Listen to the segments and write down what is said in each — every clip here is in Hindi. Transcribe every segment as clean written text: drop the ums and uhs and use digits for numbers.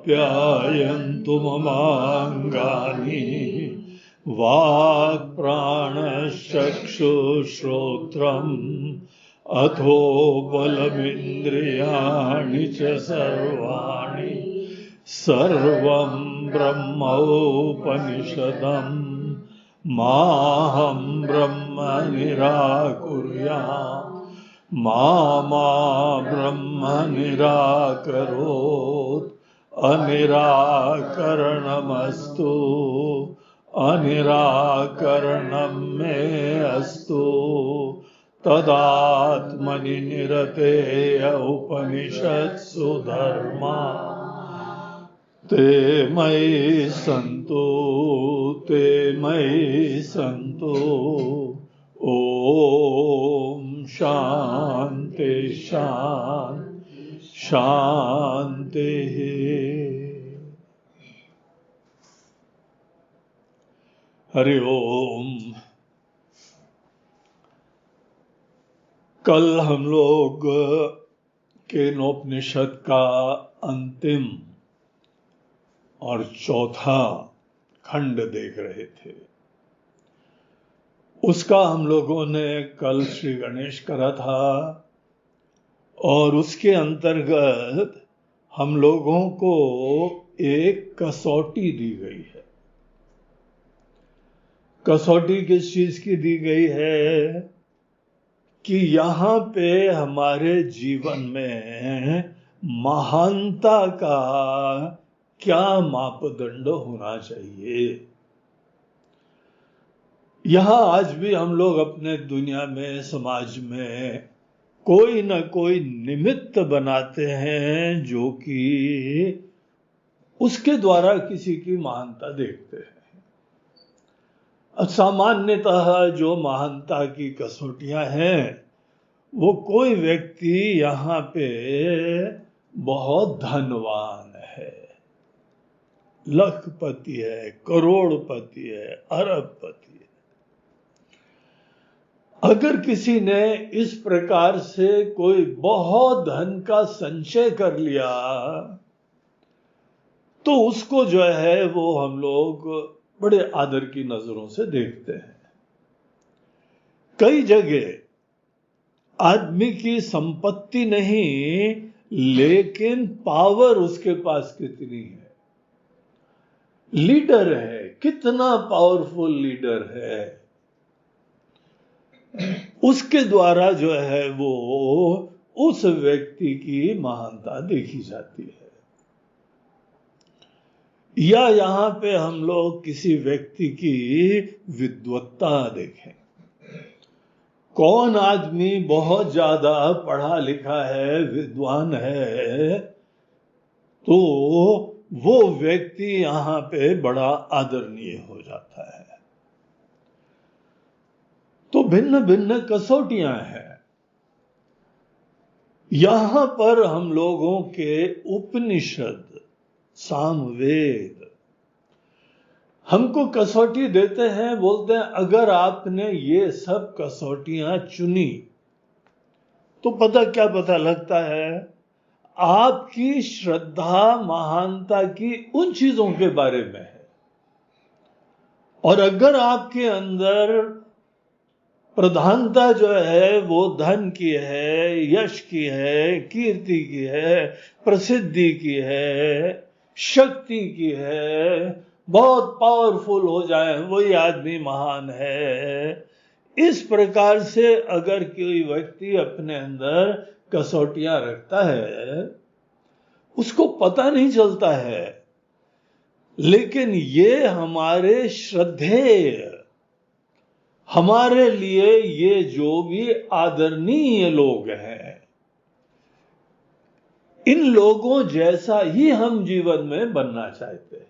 आप्यायन्तु ममाङ्गानि वाक्प्राणश्चक्षुश्रोत्रम् अथो बलमिन्द्रियाणि च सर्वाणि सर्वं ब्रह्मोपनिषदम् माहं ब्रह्म निराकुर्याम् मा ब्रह्म निराकरोत् अनिराकरणमस्तु अनिराकरणं मे अस्तु तदात्मनि निरतेय उपनिषत्सु धर्मा ते मयि सन्तु ओम शांति शांति। हरि ओम। कल हम लोग केनोपनिषद का अंतिम और चौथा खंड देख रहे थे। उसका हम लोगों ने कल श्री गणेश करा था और उसके अंतर्गत हम लोगों को एक कसौटी दी गई है। कसौटी किस चीज की दी गई है कि यहां पे हमारे जीवन में महानता का क्या मापदंड होना चाहिए। यहां आज भी हम लोग अपने दुनिया में समाज में कोई न कोई निमित्त बनाते हैं जो कि उसके द्वारा किसी की महानता देखते हैं। सामान्यतः जो महानता की कसौटियां हैं वो कोई व्यक्ति यहां पे बहुत धनवान है, लखपति है, करोड़पति है, अरबपति है। अगर किसी ने इस प्रकार से कोई बहुत धन का संचय कर लिया तो उसको जो है वो हम लोग बड़े आदर की नजरों से देखते हैं। कई जगह आदमी की संपत्ति नहीं लेकिन पावर उसके पास कितनी है, लीडर है, कितना पावरफुल लीडर है, उसके द्वारा जो है वो उस व्यक्ति की महानता देखी जाती है। या यहां पे हम लोग किसी व्यक्ति की विद्वत्ता देखें। कौन आदमी बहुत ज्यादा पढ़ा लिखा है, विद्वान है, तो वो व्यक्ति यहां पे बड़ा आदरणीय हो जाता है। तो भिन्न भिन्न कसौटियां हैं। यहां पर हम लोगों के उपनिषद, सामवेद हमको कसौटी देते हैं, बोलते हैं अगर आपने ये सब कसौटियां चुनी तो क्या पता लगता है आपकी श्रद्धा महानता की उन चीजों के बारे में है। और अगर आपके अंदर प्रधानता जो है वो धन की है, यश की है, कीर्ति की है, प्रसिद्धि की है, शक्ति की है, बहुत पावरफुल हो जाए वही आदमी महान है, इस प्रकार से अगर कोई व्यक्ति अपने अंदर कसौटियां रखता है उसको पता नहीं चलता है। लेकिन ये हमारे श्रद्धेय, हमारे लिए ये जो भी आदरणीय लोग हैं, इन लोगों जैसा ही हम जीवन में बनना चाहते हैं।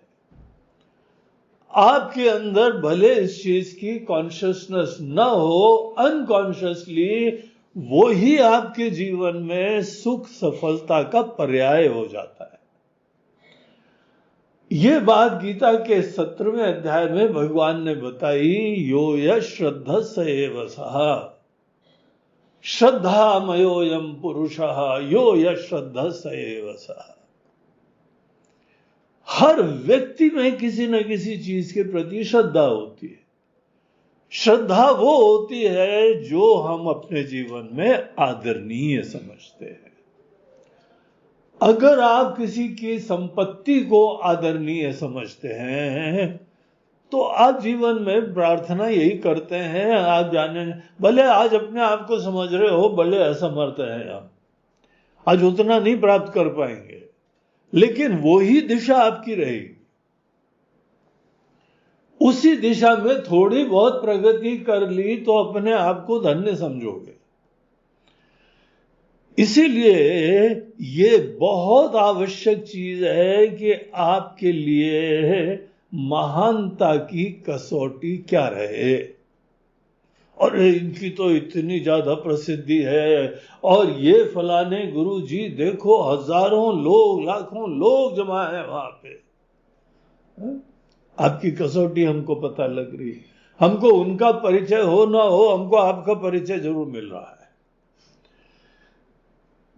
आपके अंदर भले इस चीज की कॉन्शियसनेस न हो, अनकॉन्शियसली वो ही आपके जीवन में सुख सफलता का पर्याय हो जाता है। ये बात गीता के 17वें अध्याय में भगवान ने बताई, यो यश श्रद्धा एव सः श्रद्धामयोऽयं पुरुषः यो यश श्रद्धा एव सः। हर व्यक्ति में किसी न किसी चीज के प्रति श्रद्धा होती है। श्रद्धा वो होती है जो हम अपने जीवन में आदरणीय समझते हैं। अगर आप किसी की संपत्ति को आदरणीय समझते हैं तो आप जीवन में प्रार्थना यही करते हैं, आप जाने भले आज अपने आप को समझ रहे हो बड़े असमर्थ हैं, आप आज उतना नहीं प्राप्त कर पाएंगे, लेकिन वही दिशा आपकी रहेगी। उसी दिशा में थोड़ी बहुत प्रगति कर ली तो अपने आप को धन्य समझोगे। इसीलिए ये बहुत आवश्यक चीज है कि आपके लिए महानता की कसौटी क्या रहे। और इनकी तो इतनी ज्यादा प्रसिद्धि है, और ये फलाने गुरु जी देखो हजारों लोग लाखों लोग जमा है वहां पे। आपकी कसौटी हमको पता लग रही, हमको उनका परिचय हो ना हो, हमको आपका परिचय जरूर मिल रहा है।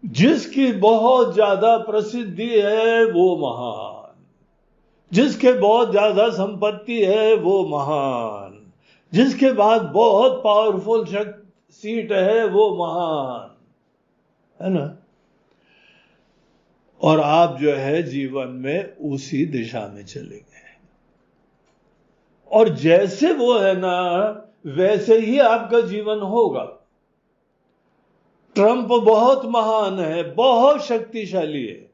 जिसकी बहुत ज्यादा प्रसिद्धि है वो महान, जिसके बहुत ज्यादा संपत्ति है वो महान, जिसके बाद बहुत पावरफुल सीट है वो महान, है ना। और आप जो है जीवन में उसी दिशा में चलेंगे, और जैसे वो है ना वैसे ही आपका जीवन होगा। ट्रंप बहुत महान है, बहुत शक्तिशाली है,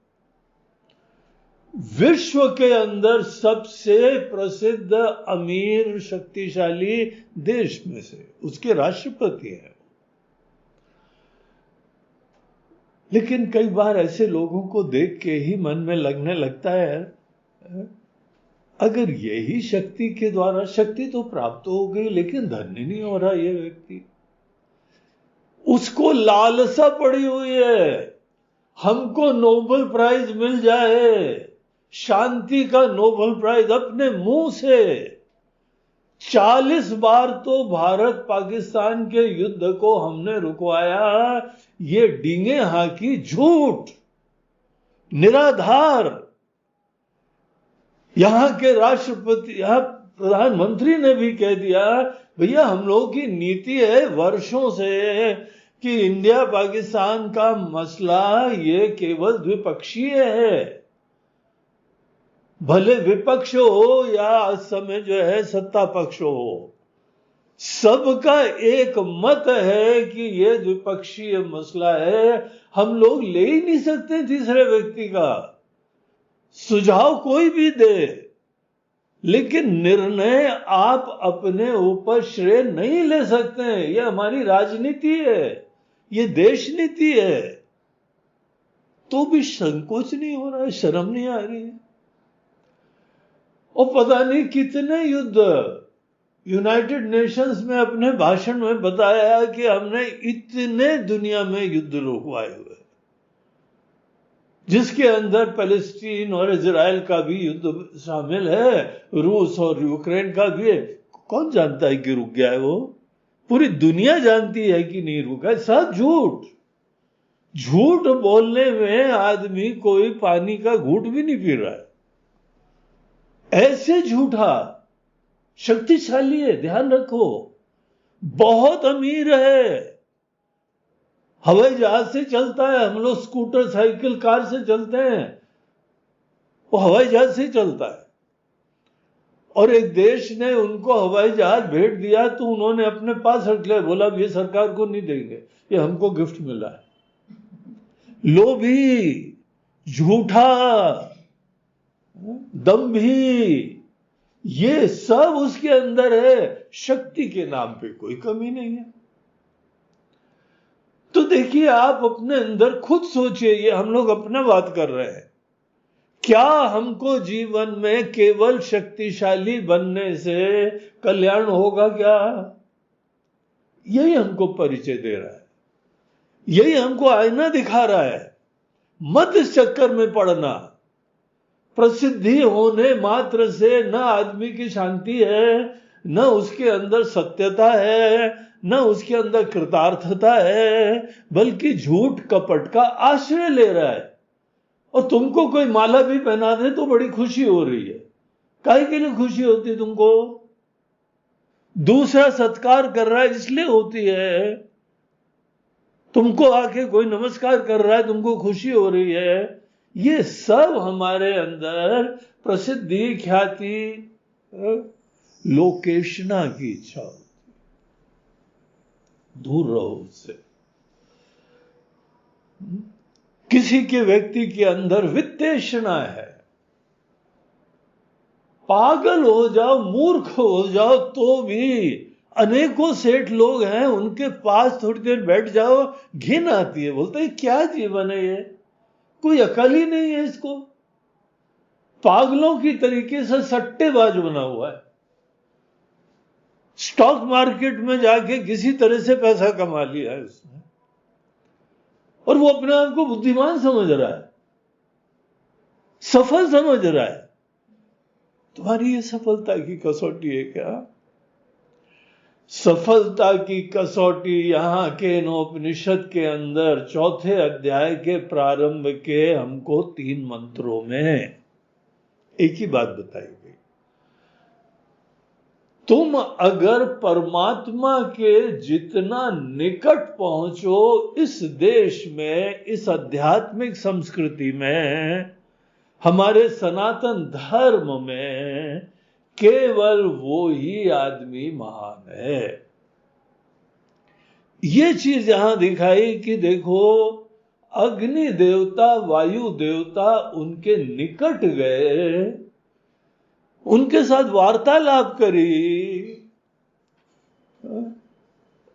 विश्व के अंदर सबसे प्रसिद्ध अमीर शक्तिशाली देश में से उसके राष्ट्रपति हैं। लेकिन कई बार ऐसे लोगों को देख के ही मन में लगने लगता है, अगर यही शक्ति के द्वारा, शक्ति तो प्राप्त हो गई लेकिन धन्य नहीं हो रहा ये व्यक्ति, उसको लालसा पड़ी हुई है हमको नोबेल प्राइज मिल जाए, शांति का नोबेल प्राइज अपने मुंह से। 40 बार तो भारत पाकिस्तान के युद्ध को हमने रुकवाया, ये डींगे हाकी झूठ, निराधार। यहां के राष्ट्रपति, यहां प्रधानमंत्री ने भी कह दिया भैया हम लोगों की नीति है वर्षों से कि इंडिया पाकिस्तान का मसला ये केवल द्विपक्षीय है, भले विपक्ष हो या इस समय जो है सत्ता पक्ष हो, सबका एक मत है कि ये द्विपक्षीय मसला है, हम लोग ले ही नहीं सकते तीसरे व्यक्ति का सुझाव कोई भी दे, लेकिन निर्णय आप अपने ऊपर श्रेय नहीं ले सकते हैं। ये हमारी राजनीति है, ये देश नीति है। तो भी संकोच नहीं हो रहा है, शर्म नहीं आ रही है। और पता नहीं कितने युद्ध यूनाइटेड नेशंस में अपने भाषण में बताया कि हमने इतने दुनिया में युद्ध रुकवाए हुए, जिसके अंदर पैलेस्टीन और इजराइल का भी युद्ध शामिल है, रूस और यूक्रेन का भी है। कौन जानता है कि रुक गया है वो? पूरी दुनिया जानती है कि नहीं रुका है। सब झूठ, झूठ बोलने में आदमी कोई पानी का घूंट भी नहीं पी रहा है, ऐसे झूठा। शक्तिशाली है, ध्यान रखो, बहुत अमीर है, हवाई जहाज से चलता है, हम लोग स्कूटर साइकिल कार से चलते हैं, वो हवाई जहाज से चलता है। और एक देश ने उनको हवाई जहाज भेंट दिया तो उन्होंने अपने पास रख लिया, बोला ये सरकार को नहीं देंगे, ये हमको गिफ्ट मिला है। लोभी, झूठा, दंभी, ये सब उसके अंदर है। शक्ति के नाम पे कोई कमी नहीं है। तो देखिए, आप अपने अंदर खुद सोचिए, ये हम लोग अपना बात कर रहे हैं, क्या हमको जीवन में केवल शक्तिशाली बनने से कल्याण होगा क्या? यही हमको परिचय दे रहा है, यही हमको आईना दिखा रहा है। मत इस चक्कर में पड़ना। प्रसिद्धि होने मात्र से न आदमी की शांति है, न उसके अंदर सत्यता है, न उसके अंदर कृतार्थता है, बल्कि झूठ कपट का आश्रय ले रहा है। और तुमको कोई माला भी पहना दे तो बड़ी खुशी हो रही है। काहे के लिए खुशी होती है तुमको? दूसरा सत्कार कर रहा है इसलिए होती है। तुमको आके कोई नमस्कार कर रहा है, तुमको खुशी हो रही है। ये सब हमारे अंदर प्रसिद्धि, ख्याति, लोकेशना की इच्छा होती। दूर रहो उससे। किसी के व्यक्ति के अंदर वित्तेषणा है, पागल हो जाओ, मूर्ख हो जाओ तो भी, अनेकों सेठ लोग हैं, उनके पास थोड़ी देर बैठ जाओ, घिन आती है। बोलते हैं क्या जीवन है ये, कोई अकल ही नहीं है इसको। पागलों की तरीके से सट्टेबाज बना हुआ है। स्टॉक मार्केट में जाके किसी तरह से पैसा कमा लिया है उसने, और वो अपने आप को बुद्धिमान समझ रहा है, सफल समझ रहा है। तुम्हारी ये सफलता की कसौटी है क्या? सफलता की कसौटी यहां के नोपनिषद के अंदर 4थे अध्याय के प्रारंभ के हमको 3 मंत्रों में एक ही बात बताई गई। तुम अगर परमात्मा के जितना निकट पहुंचो इस देश में, इस आध्यात्मिक संस्कृति में, हमारे सनातन धर्म में, केवल वो ही आदमी महान है। ये चीज यहां दिखाई कि देखो, अग्नि देवता, वायु देवता उनके निकट गए, उनके साथ वार्तालाप करी,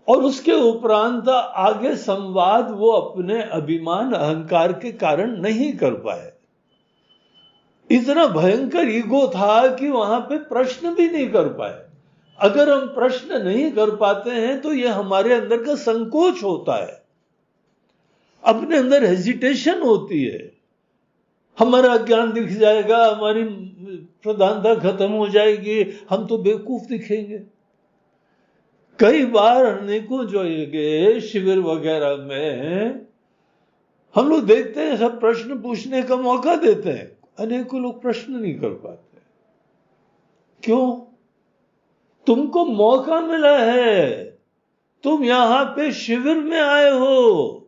और उसके उपरांत आगे संवाद वो अपने अभिमान, अहंकार के कारण नहीं कर पाए। इतना भयंकर ईगो था कि वहां पे प्रश्न भी नहीं कर पाए। अगर हम प्रश्न नहीं कर पाते हैं तो ये हमारे अंदर का संकोच होता है, अपने अंदर हेजिटेशन होती है, हमारा ज्ञान दिख जाएगा, हमारी प्रधानता खत्म हो जाएगी, हम तो बेवकूफ दिखेंगे। कई बार अनेकों जो ये शिविर वगैरह में हम लोग देखते हैं, सब प्रश्न पूछने का मौका देते हैं, अनेकों लोग प्रश्न नहीं कर पाते। क्यों? तुमको मौका मिला है, तुम यहां पे शिविर में आए हो,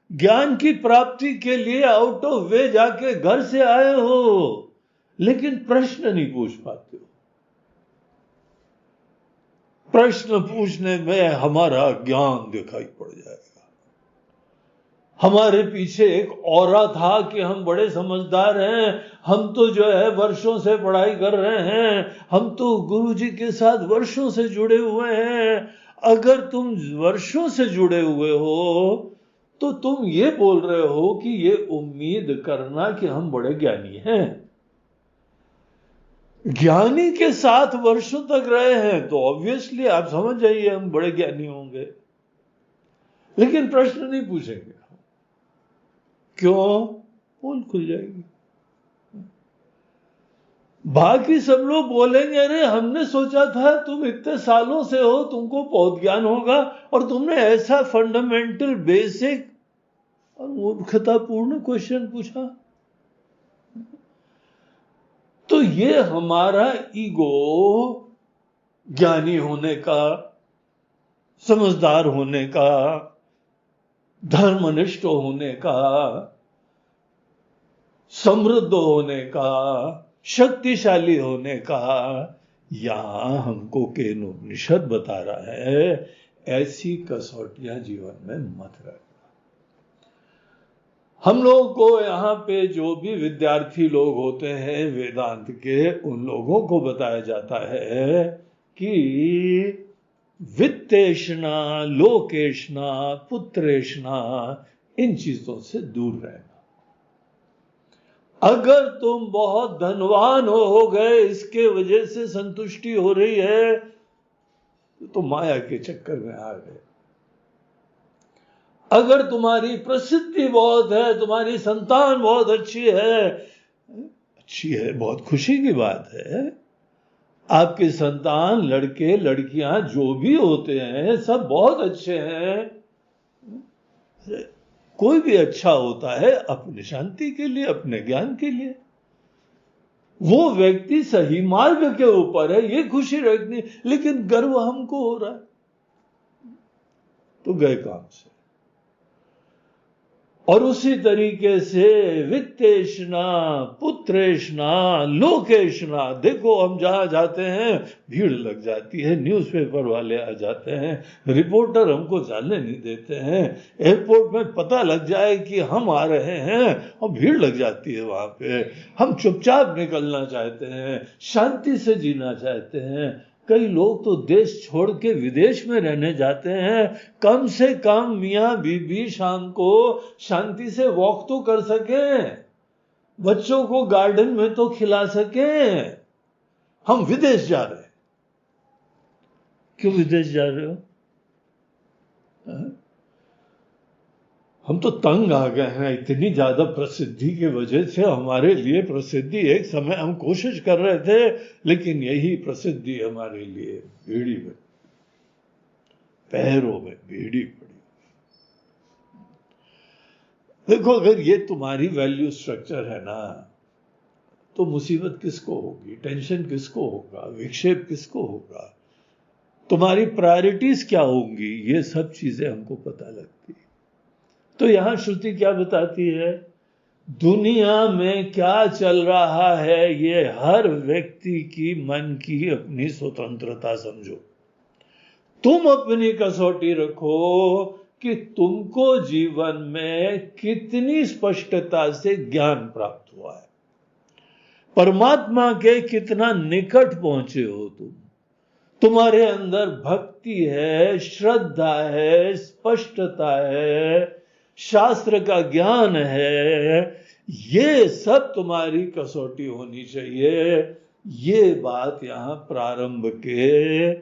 ज्ञान की प्राप्ति के लिए आउट ऑफ वे जाके घर से आए हो, लेकिन प्रश्न नहीं पूछ पाते हो। प्रश्न पूछने में हमारा ज्ञान दिखाई पड़ जाएगा। हमारे पीछे एक ऑरा था कि हम बड़े समझदार हैं, हम तो जो है वर्षों से पढ़ाई कर रहे हैं, हम तो गुरु जी के साथ वर्षों से जुड़े हुए हैं। अगर तुम वर्षों से जुड़े हुए हो तो तुम ये बोल रहे हो कि ये उम्मीद करना कि हम बड़े ज्ञानी हैं। ज्ञानी के साथ वर्षों तक रहे हैं तो ऑब्वियसली आप समझ जाइए हम बड़े ज्ञानी होंगे, लेकिन प्रश्न नहीं पूछेंगे। क्यों? पोल खुल जाएगी। बाकी सब लोग बोलेंगे अरे हमने सोचा था तुम इतने सालों से हो, तुमको बहुत ज्ञान होगा, और तुमने ऐसा फंडामेंटल, बेसिक और मूर्खतापूर्ण क्वेश्चन पूछा। तो ये हमारा ईगो ज्ञानी होने का, समझदार होने का, धर्मनिष्ठ होने का, समृद्ध होने का, शक्तिशाली होने का, यहां हमको केन उपनिषद बता रहा है ऐसी कसौटियां जीवन में मत रखना। हम लोगों को यहाँ पे जो भी विद्यार्थी लोग होते हैं वेदांत के, उन लोगों को बताया जाता है कि वित्तेषणा, लोकेशना, पुत्रेशना, इन चीजों से दूर रहना। अगर तुम बहुत धनवान हो गए, इसके वजह से संतुष्टि हो रही है, तो माया के चक्कर में आ गए। अगर तुम्हारी प्रसिद्धि बहुत है, तुम्हारी संतान बहुत अच्छी है, बहुत खुशी की बात है। आपके संतान, लड़के लड़कियां जो भी होते हैं सब बहुत अच्छे हैं, कोई भी अच्छा होता है अपनी शांति के लिए, अपने ज्ञान के लिए। वो व्यक्ति सही मार्ग के ऊपर है, ये खुशी रखनी, लेकिन गर्व हमको हो रहा है तो गए काम से। और उसी तरीके से वित्तेषणा, पुत्रेषणा, लोकेषणा, देखो हम जहां जाते हैं भीड़ लग जाती है, न्यूज़पेपर वाले आ जाते हैं, रिपोर्टर हमको जाने नहीं देते हैं, एयरपोर्ट में पता लग जाए कि हम आ रहे हैं और भीड़ लग जाती है वहां पे। हम चुपचाप निकलना चाहते हैं, शांति से जीना चाहते हैं। कई लोग तो देश छोड़ के विदेश में रहने जाते हैं, कम से कम मियां बीबी शाम को शांति से वॉक तो कर सकें, बच्चों को गार्डन में तो खिला सकें। हम विदेश जा रहे हैं। क्यों विदेश जा रहे हो? हम तो तंग आ गए हैं इतनी ज्यादा प्रसिद्धि की वजह से। हमारे लिए प्रसिद्धि, एक समय हम कोशिश कर रहे थे, लेकिन यही प्रसिद्धि हमारे लिए बेड़ी में, पैरों में बेड़ी पड़ी। देखो, अगर ये तुम्हारी वैल्यू स्ट्रक्चर है ना, तो मुसीबत किसको होगी, टेंशन किसको होगा, विक्षेप किसको होगा, तुम्हारी प्रायोरिटीज क्या होंगी, ये सब चीजें हमको पता लगती। तो यहां श्रुति क्या बताती है? दुनिया में क्या चल रहा है ये हर व्यक्ति की मन की अपनी स्वतंत्रता समझो। तुम अपनी कसौटी रखो कि तुमको जीवन में कितनी स्पष्टता से ज्ञान प्राप्त हुआ है, परमात्मा के कितना निकट पहुंचे हो तुम, तुम्हारे अंदर भक्ति है, श्रद्धा है, स्पष्टता है, शास्त्र का ज्ञान है, ये सब तुम्हारी कसौटी होनी चाहिए। ये बात यहां प्रारंभ के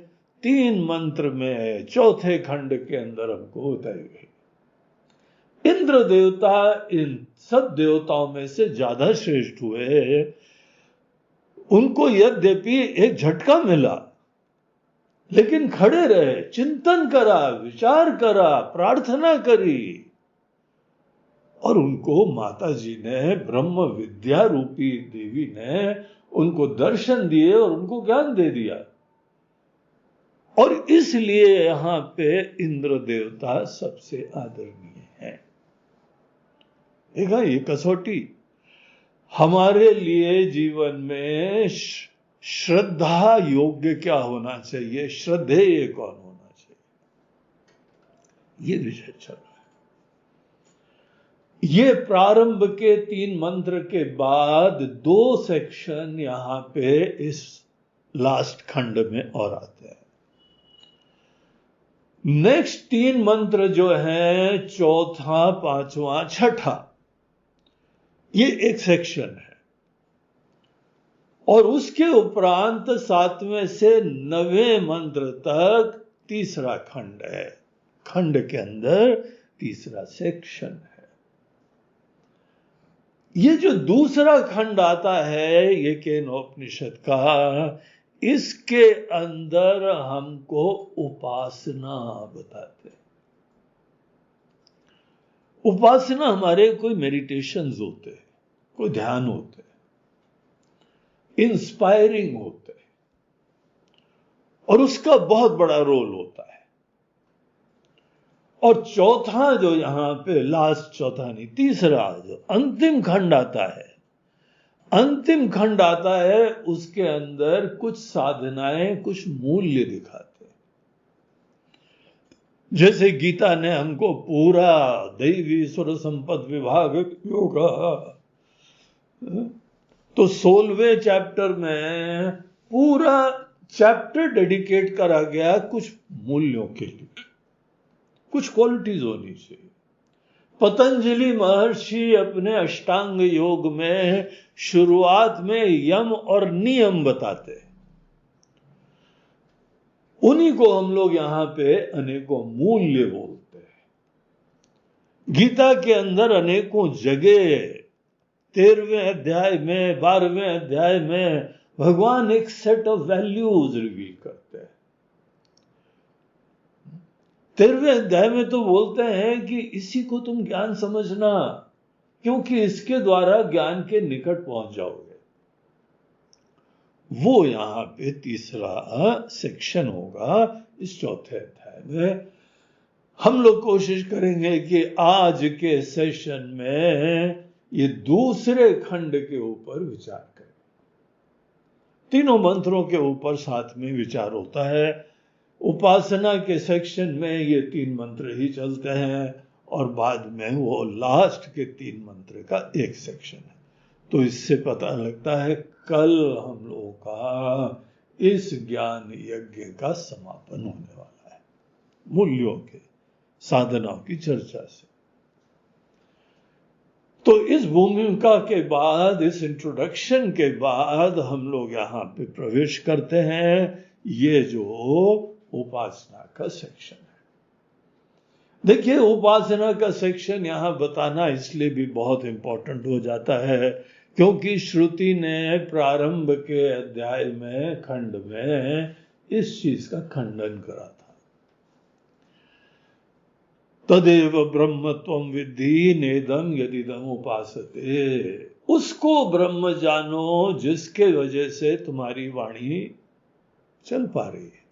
3 मंत्र में चौथे खंड के अंदर हमको बताई गई। इंद्र देवता इन सब देवताओं में से ज्यादा श्रेष्ठ हुए। उनको यद्यपि एक झटका मिला, लेकिन खड़े रहे, चिंतन करा, विचार करा, प्रार्थना करी, और उनको माता जी ने, ब्रह्म विद्या रूपी देवी ने उनको दर्शन दिए और उनको ज्ञान दे दिया। और इसलिए यहां पे इंद्र देवता सबसे आदरणीय है। देखा, ये कसौटी हमारे लिए जीवन में श्रद्धा योग्य क्या होना चाहिए, श्रद्धेय कौन होना चाहिए, ये विषय चल रहा है। ये प्रारंभ के 3 मंत्र के बाद 2 सेक्शन यहां पे इस लास्ट खंड में और आते हैं। नेक्स्ट 3 मंत्र जो है, चौथा, पांचवा, छठा, ये एक सेक्शन है। और उसके उपरांत 7वें से 9वें मंत्र तक तीसरा खंड है। खंड के अंदर तीसरा सेक्शन है। ये जो दूसरा खंड आता है, ये केनोपनिषद का, इसके अंदर हमको उपासना बताते हैं। उपासना हमारे कोई मेडिटेशंस होते हैं, कोई ध्यान होते हैं, इंस्पायरिंग होते हैं, और उसका बहुत बड़ा रोल होता है। और चौथा जो यहां पे लास्ट, चौथा नहीं, तीसरा जो अंतिम खंड आता है, अंतिम खंड आता है, उसके अंदर कुछ साधनाएं, कुछ मूल्य दिखाते हैं। जैसे गीता ने हमको पूरा दैवी सुर संपद विभाग योग, तो 16वें चैप्टर में पूरा चैप्टर डेडिकेट करा गया कुछ मूल्यों के लिए, कुछ क्वालिटीज होनी चाहिए। पतंजलि महर्षि अपने अष्टांग योग में शुरुआत में यम और नियम बताते हैं, उन्हीं को हम लोग यहां पे अनेकों मूल्य बोलते हैं। गीता के अंदर अनेकों जगह 13वें अध्याय में, 12वें अध्याय में भगवान एक सेट ऑफ वैल्यूज रिवील करते हैं। 13वें अध्याय में तो बोलते हैं कि इसी को तुम ज्ञान समझना, क्योंकि इसके द्वारा ज्ञान के निकट पहुंच जाओगे। वो यहां पे तीसरा सेक्शन होगा इस चौथे अध्याय में। हम लोग कोशिश करेंगे कि आज के सेशन में ये दूसरे खंड के ऊपर विचार करें। तीनों मंत्रों के ऊपर साथ में विचार होता है। उपासना के सेक्शन में ये 3 मंत्र ही चलते हैं और बाद में वो लास्ट के 3 मंत्र का एक सेक्शन है। तो इससे पता लगता है कल हम लोगों का इस ज्ञान यज्ञ का समापन होने वाला है, मूल्यों के साधनाओं की चर्चा से। तो इस भूमिका के बाद, इस इंट्रोडक्शन के बाद हम लोग यहां पे प्रवेश करते हैं ये जो उपासना का सेक्शन है। देखिए, उपासना का सेक्शन यहां बताना इसलिए भी बहुत इंपॉर्टेंट हो जाता है क्योंकि श्रुति ने प्रारंभ के अध्याय में, खंड में इस चीज का खंडन करा था। तदेव ब्रह्म त्वं विद्धि नेदं यदिदं उपासते। उसको ब्रह्म जानो जिसके वजह से तुम्हारी वाणी चल पा रही है,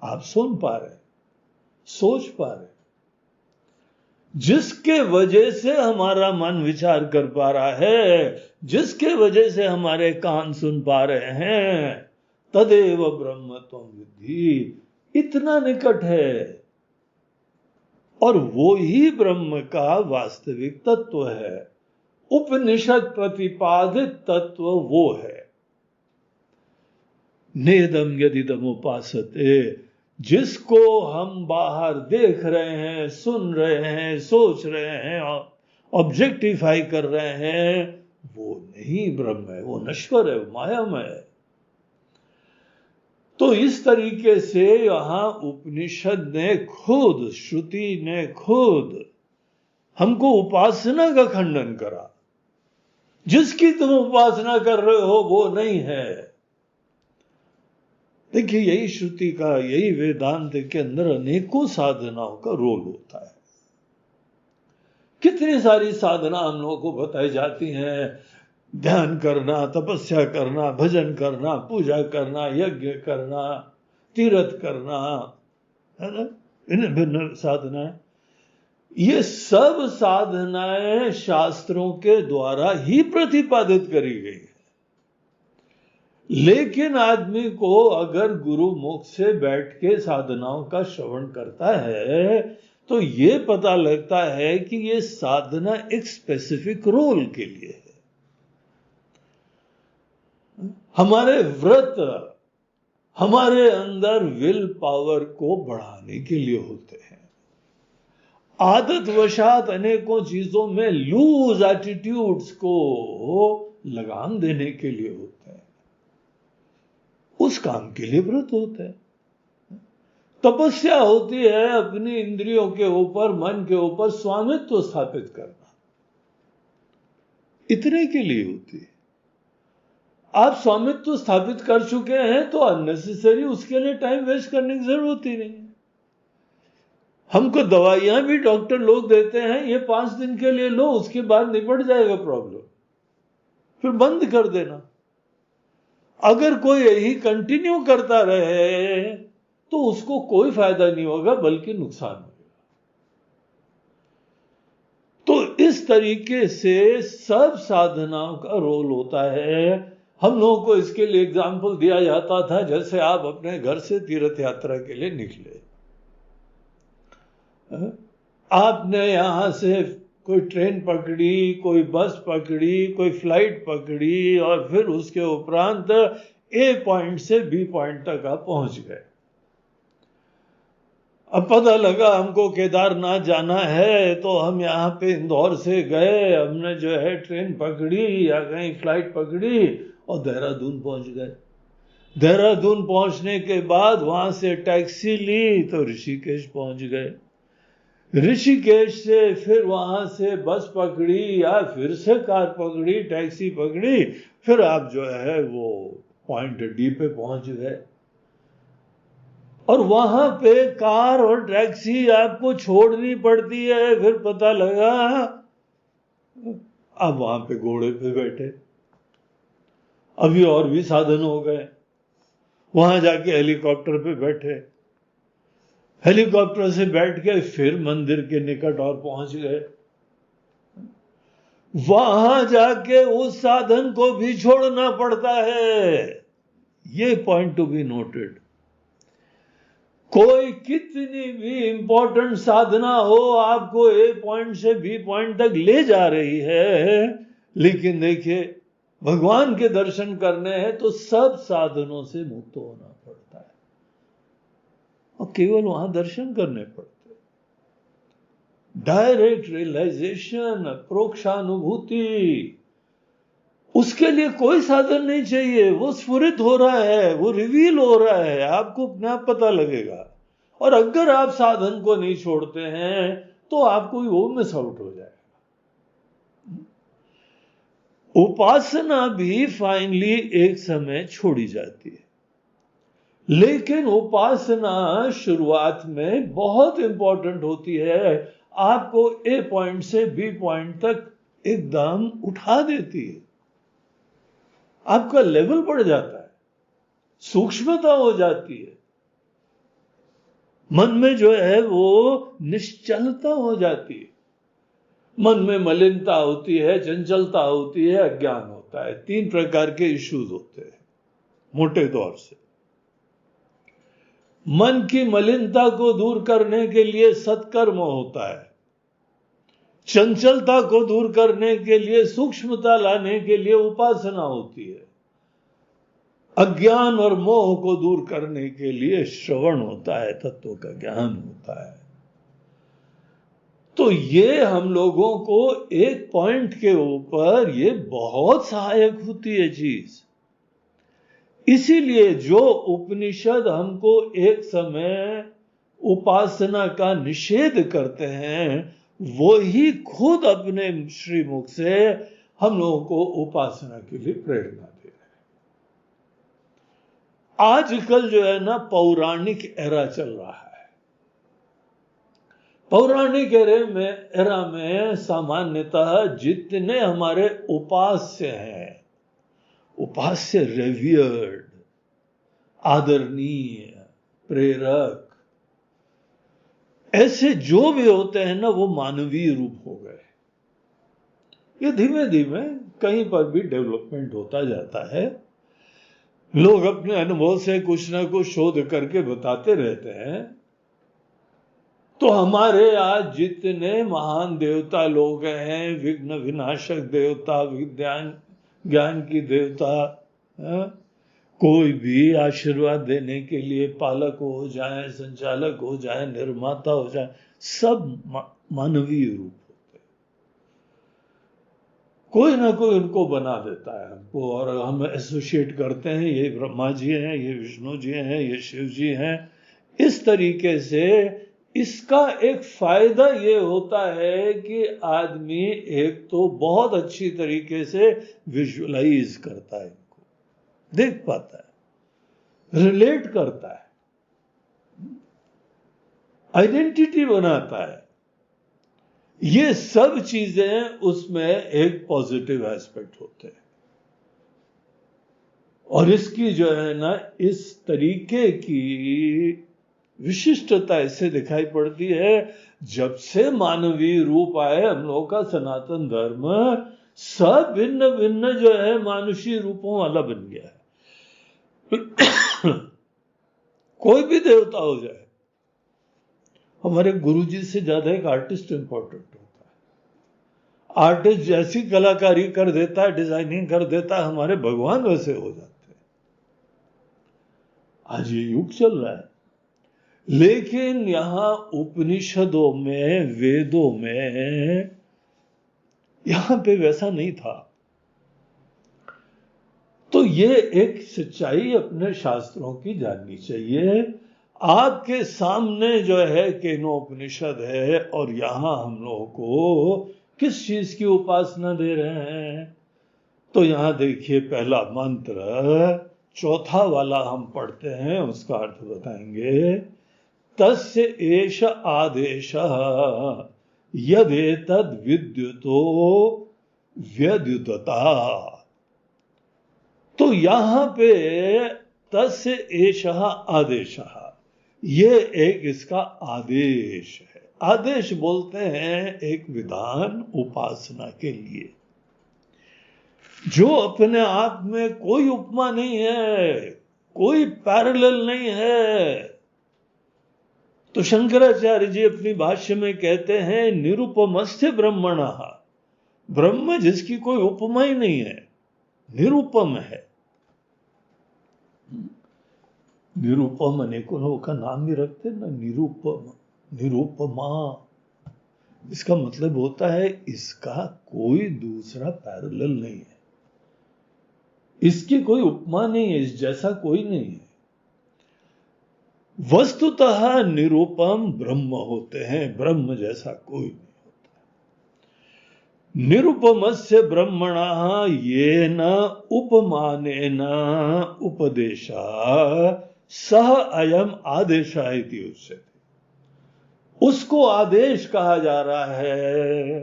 आप सुन पा रहे, सोच पा रहे, जिसके वजह से हमारा मन विचार कर पा रहा है, जिसके वजह से हमारे कान सुन पा रहे हैं। तदेव ब्रह्म त्वं विद्धि, इतना निकट है और वो ही ब्रह्म का वास्तविक तत्व है। उपनिषद प्रतिपादित तत्व वो है। नेदम यदिदम उपासते, जिसको हम बाहर देख रहे हैं, सुन रहे हैं, सोच रहे हैं, ऑब्जेक्टिफाई कर रहे हैं, वो नहीं ब्रह्म है, वो नश्वर है, वो मायामय है। तो इस तरीके से यहां उपनिषद ने खुद, श्रुति ने खुद हमको उपासना का खंडन करा। जिसकी तुम उपासना कर रहे हो वो नहीं है। देखिए, यही श्रुति का, यही वेदांत के अंदर अनेकों साधनाओं का रोल होता है। कितनी सारी साधना हम लोगों को बताई जाती हैं। ध्यान करना, तपस्या करना, भजन करना, पूजा करना, यज्ञ करना, तीर्थ करना, है ना, भिन्न भिन्न साधनाएं। ये सब साधनाएं शास्त्रों के द्वारा ही प्रतिपादित करी गई है। लेकिन आदमी को अगर गुरु मुख से बैठ के साधनाओं का श्रवण करता है तो ये पता लगता है कि ये साधना एक स्पेसिफिक रोल के लिए है। हमारे व्रत हमारे अंदर विल पावर को बढ़ाने के लिए होते हैं। आदत वशात अनेकों चीजों में लूज एटीट्यूड्स को लगाम देने के लिए होते हैं। उस काम के लिए व्रत होते हैं। तपस्या होती है अपनी इंद्रियों के ऊपर, मन के ऊपर स्वामित्व स्थापित करना, इतने के लिए होती है। आप स्वामित्व स्थापित कर चुके हैं तो अननेसेसरी उसके लिए टाइम वेस्ट करने की जरूरत ही नहीं है। हमको दवाइयां भी डॉक्टर लोग देते हैं, ये 5 दिन के लिए लो, उसके बाद निपट जाएगा प्रॉब्लम, फिर बंद कर देना। अगर कोई यही कंटिन्यू करता रहे तो उसको कोई फायदा नहीं होगा, बल्कि नुकसान होगा। तो इस तरीके से सब साधनाओं का रोल होता है। हम लोगों को इसके लिए एग्जाम्पल दिया जाता था, जैसे आप अपने घर से तीर्थ यात्रा के लिए निकले, आपने यहां से कोई ट्रेन पकड़ी, कोई बस पकड़ी, कोई फ्लाइट पकड़ी और फिर उसके उपरांत ए पॉइंट से बी पॉइंट तक आप पहुंच गए। अब पता लगा हमको केदारनाथ जाना है तो हम यहाँ पे इंदौर से गए, हमने जो है ट्रेन पकड़ी या कहीं फ्लाइट पकड़ी और देहरादून पहुंच गए। देहरादून पहुंचने के बाद वहां से टैक्सी ली तो ऋषिकेश पहुंच गए। ऋषिकेश से फिर वहां से बस पकड़ी या फिर से कार पकड़ी, टैक्सी पकड़ी, फिर आप जो है वो पॉइंट डी पे पहुंच गए। और वहां पे कार और टैक्सी आपको छोड़नी पड़ती है, फिर पता लगा अब वहां पे घोड़े पे बैठे, अभी और भी साधन हो गए, वहां जाके हेलीकॉप्टर पे बैठे, हेलीकॉप्टर से बैठ के फिर मंदिर के निकट और पहुंच गए, वहां जाके उस साधन को भी छोड़ना पड़ता है। ये पॉइंट टू बी नोटेड। कोई कितनी भी इंपॉर्टेंट साधना हो, आपको ए पॉइंट से बी पॉइंट तक ले जा रही है, लेकिन देखिए भगवान के दर्शन करने हैं तो सब साधनों से मुक्त होना पड़ता है और केवल वहां दर्शन करने पड़ते। डायरेक्ट रियलाइजेशन, प्रोक्षानुभूति, उसके लिए कोई साधन नहीं चाहिए, वो स्फुरित हो रहा है, वो रिवील हो रहा है, आपको अपने आप पता लगेगा। और अगर आप साधन को नहीं छोड़ते हैं तो आपको वो मिस आउट हो जाएगा। उपासना भी फाइनली एक समय छोड़ी जाती है, लेकिन उपासना शुरुआत में बहुत इंपॉर्टेंट होती है, आपको ए पॉइंट से बी पॉइंट तक एकदम उठा देती है, आपका लेवल बढ़ जाता है, सूक्ष्मता हो जाती है, मन में जो है वो निश्चलता हो जाती है। मन में मलिनता होती है, चंचलता होती है, अज्ञान होता है। 3 प्रकार के इश्यूज होते हैं मोटे तौर से। मन की मलिनता को दूर करने के लिए सत्कर्म होता है, चंचलता को दूर करने के लिए, सूक्ष्मता लाने के लिए उपासना होती है, अज्ञान और मोह को दूर करने के लिए श्रवण होता है, तत्व का ज्ञान होता है। तो ये हम लोगों को एक पॉइंट के ऊपर ये बहुत सहायक होती है चीज। इसीलिए जो उपनिषद हमको एक समय उपासना का निषेध करते हैं, वो ही खुद अपने श्रीमुख से हम लोगों को उपासना के लिए प्रेरणा दे रहे हैं। आजकल जो है ना पौराणिक एरा चल रहा है। पौराणिक एरा में सामान्यतः जितने हमारे उपास्य हैं, उपास्य रेवियर्ड, आदरणीय, प्रेरक, ऐसे जो भी होते हैं ना, वो मानवीय रूप हो गए। ये धीमे धीमे कहीं पर भी डेवलपमेंट होता जाता है। लोग अपने अनुभव से कुछ ना कुछ शोध करके बताते रहते हैं। तो हमारे आज जितने महान देवता लोग हैं, विघ्न विनाशक देवता, विज्ञान ज्ञान की देवता, कोई भी आशीर्वाद देने के लिए पालक हो जाए, संचालक हो जाए, निर्माता हो जाए, सब मानवीय रूप होते हैं। कोई ना कोई उनको बना देता है हमको, और हम एसोसिएट करते हैं ये ब्रह्मा जी हैं, ये विष्णु जी हैं, ये शिव जी हैं। इस तरीके से इसका एक फायदा ये होता है कि आदमी एक तो बहुत अच्छी तरीके से विजुअलाइज करता है, इनको देख पाता है, रिलेट करता है, आइडेंटिटी बनाता है। ये सब चीजें उसमें एक पॉजिटिव एस्पेक्ट होते हैं। और इसकी जो है ना, इस तरीके की विशिष्टता ऐसे दिखाई पड़ती है, जब से मानवीय रूप आए हम लोगों का सनातन धर्म, सब भिन्न भिन्न जो है मानुषी रूपों वाला बन गया है। कोई भी देवता हो जाए, हमारे गुरुजी से ज्यादा एक आर्टिस्ट इंपॉर्टेंट होता है। आर्टिस्ट जैसी कलाकारी कर देता है, डिजाइनिंग कर देता है, हमारे भगवान वैसे हो जाते हैं। आज ये युग चल रहा है। लेकिन यहां उपनिषदों में, वेदों में, यहां पे वैसा नहीं था। तो ये एक सच्चाई अपने शास्त्रों की जाननी चाहिए। आपके सामने जो है केनोपनिषद है, और यहां हम लोगों को किस चीज की उपासना दे रहे हैं? तो यहां देखिए, पहला मंत्र चौथा वाला हम पढ़ते हैं, उसका अर्थ बताएंगे। तस्य एष आदेशः यदेतद् विद्युतो व्यद्युतता। तो यहां पे तस्य एषः आदेशः, ये एक इसका आदेश है। आदेश बोलते हैं एक विधान उपासना के लिए, जो अपने आप में कोई उपमा नहीं है, कोई पैरेलल नहीं है। तो शंकराचार्य जी अपनी भाष्य में कहते हैं निरुपमस्य ब्रह्मणः, ब्रह्म जिसकी कोई उपमा ही नहीं है, निरुपम है। निरुपम अनेकों लोगों का नाम भी रखते हैं ना, निरुपम, निरुपमा। इसका मतलब होता है इसका कोई दूसरा पैरेलल नहीं है, इसकी कोई उपमा नहीं है, इस जैसा कोई नहीं है। वस्तुतः निरुपम ब्रह्म होते हैं, ब्रह्म जैसा कोई नहीं होता। निरुपमस्य ब्रह्मणः येन उपमानेन उपदेशा सह अयम आदेशः इति उच्यते। उसको आदेश कहा जा रहा है।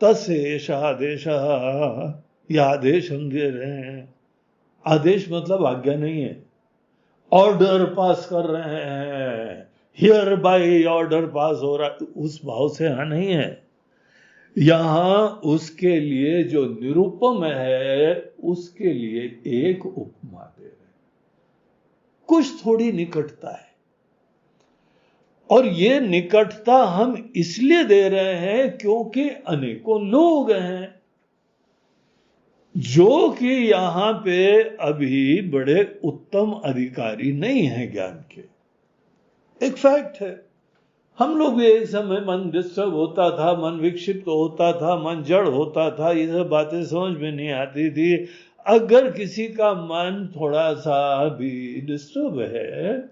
तस्य एष आदेशः, यह आदेश हम दे रहे हैं। आदेश मतलब आज्ञा नहीं है, ऑर्डर पास कर रहे हैं, हियर बाय ऑर्डर पास हो रहा है, उस भाव से यहां नहीं है। यहां उसके लिए जो निरुपम है उसके लिए एक उपमा दे रहे हैं, कुछ थोड़ी निकटता है। और ये निकटता हम इसलिए दे रहे हैं क्योंकि अनेकों लोग हैं जो कि यहां पे अभी बड़े उत्तम अधिकारी नहीं हैं ज्ञान के। एक फैक्ट है, हम लोग भी एक समय मन डिस्टर्ब होता था, मन विक्षिप्त होता था, मन जड़ होता था, ये सब बातें समझ में नहीं आती थी। अगर किसी का मन थोड़ा सा भी डिस्टर्ब है,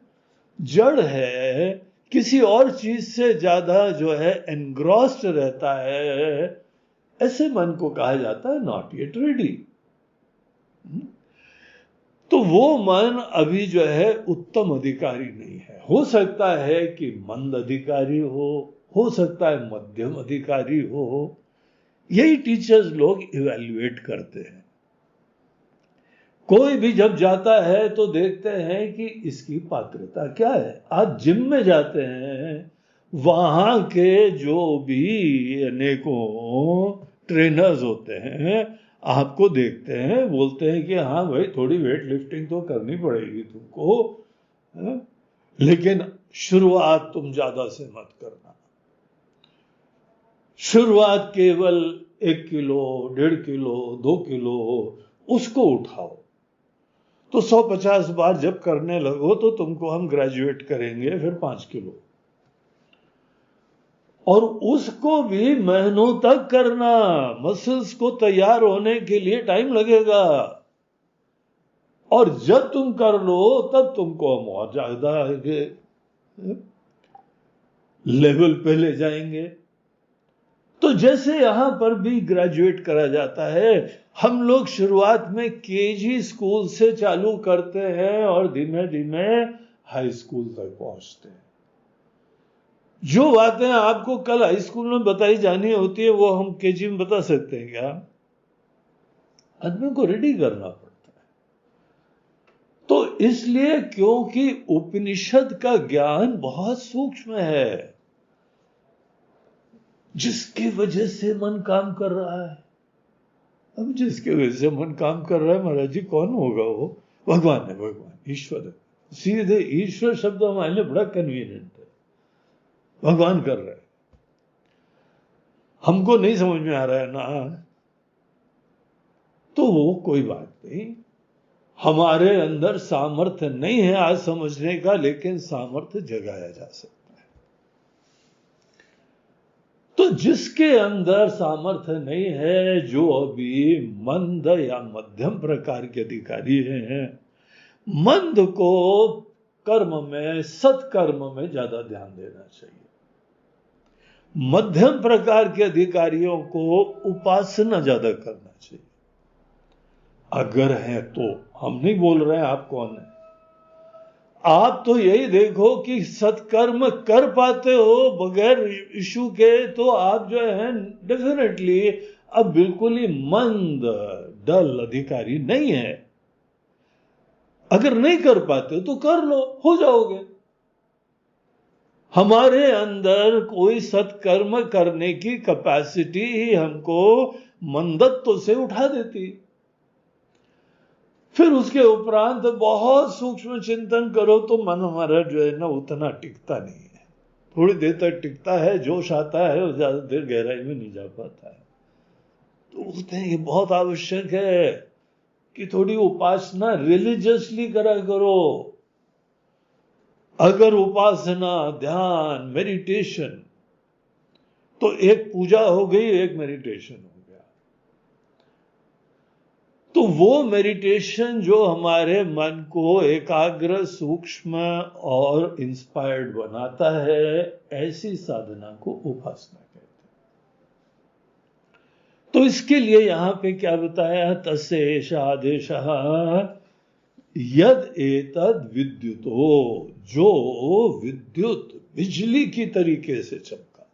जड़ है, किसी और चीज से ज्यादा जो है एनग्रॉस्ड रहता है, ऐसे मन को कहा जाता है नॉट येट रेडी। तो वो मन अभी जो है उत्तम अधिकारी नहीं है। हो सकता है कि मंद अधिकारी हो सकता है मध्यम अधिकारी हो। यही टीचर्स लोग इवैल्यूएट करते हैं। कोई भी जब जाता है तो देखते हैं कि इसकी पात्रता क्या है। आज जिम में जाते हैं, वहां के जो भी अनेकों ट्रेनर्स होते हैं, आपको देखते हैं, बोलते हैं कि हाँ भाई थोड़ी वेट लिफ्टिंग तो करनी पड़ेगी तुमको, लेकिन शुरुआत तुम ज्यादा से मत करना। शुरुआत केवल 1 किलो, 1.5 किलो, 2 किलो उसको उठाओ। तो 150 बार जब करने लगो तो तुमको हम ग्रेजुएट करेंगे, फिर 5 किलो। और उसको भी महीनों तक करना, मसल्स को तैयार होने के लिए टाइम लगेगा। और जब तुम कर लो तब तुमको हम और ज्यादा लेवल पे ले जाएंगे। तो जैसे यहां पर भी ग्रेजुएट करा जाता है, हम लोग शुरुआत में केजी स्कूल से चालू करते हैं और धीमे धीमे हाई स्कूल तक पहुंचते हैं। जो बातें आपको कल हाई स्कूल में बताई जानी होती है वो हम केजी में बता सकते हैं क्या? आदमी को रेडी करना पड़ता है। तो इसलिए क्योंकि उपनिषद का ज्ञान बहुत सूक्ष्म है, जिसकी वजह से मन काम कर रहा है। अब जिसकी वजह से मन काम कर रहा है, महाराज जी कौन होगा वो? भगवान है, भगवान ईश्वर है। सीधे ईश्वर शब्द हमारे लिए बड़ा कन्वीनियंट है। भगवान कर रहे हैं, हमको नहीं समझ में आ रहा है ना, तो वो कोई बात नहीं। हमारे अंदर सामर्थ्य नहीं है आज समझने का, लेकिन सामर्थ्य जगाया जा सकता है। तो जिसके अंदर सामर्थ्य नहीं है, जो अभी मंद या मध्यम प्रकार के अधिकारी हैं, मंद को कर्म में, सत्कर्म में ज्यादा ध्यान देना चाहिए। मध्यम प्रकार के अधिकारियों को उपासना ज्यादा करना चाहिए। अगर है तो, हम नहीं बोल रहे हैं आप कौन है। आप तो यही देखो कि सत्कर्म कर पाते हो बगैर इशू के, तो आप जो है डेफिनेटली अब बिल्कुल ही मंद डल अधिकारी नहीं है। अगर नहीं कर पाते हो तो कर लो, हो जाओगे। हमारे अंदर कोई सत्कर्म करने की कैपेसिटी ही हमको मंदत्व से उठा देती। फिर उसके उपरांत बहुत सूक्ष्म चिंतन करो तो मन हमारा जो है ना उतना टिकता नहीं है। थोड़ी देर तक टिकता है, जोश आता है और ज्यादा देर गहराई में नहीं जा पाता है। तो बोलते हैं ये बहुत आवश्यक है कि थोड़ी उपासना रिलीजियसली करा करो। अगर उपासना, ध्यान, मेडिटेशन, तो एक पूजा हो गई, एक मेडिटेशन हो गया। तो वो मेडिटेशन जो हमारे मन को एकाग्र, सूक्ष्म और इंस्पायर्ड बनाता है, ऐसी साधना को उपासना कहते हैं। तो इसके लिए यहां पे क्या बताया, तस्यैष आदेशः यद एतद विद्युतो, जो विद्युत बिजली की तरीके से चमका।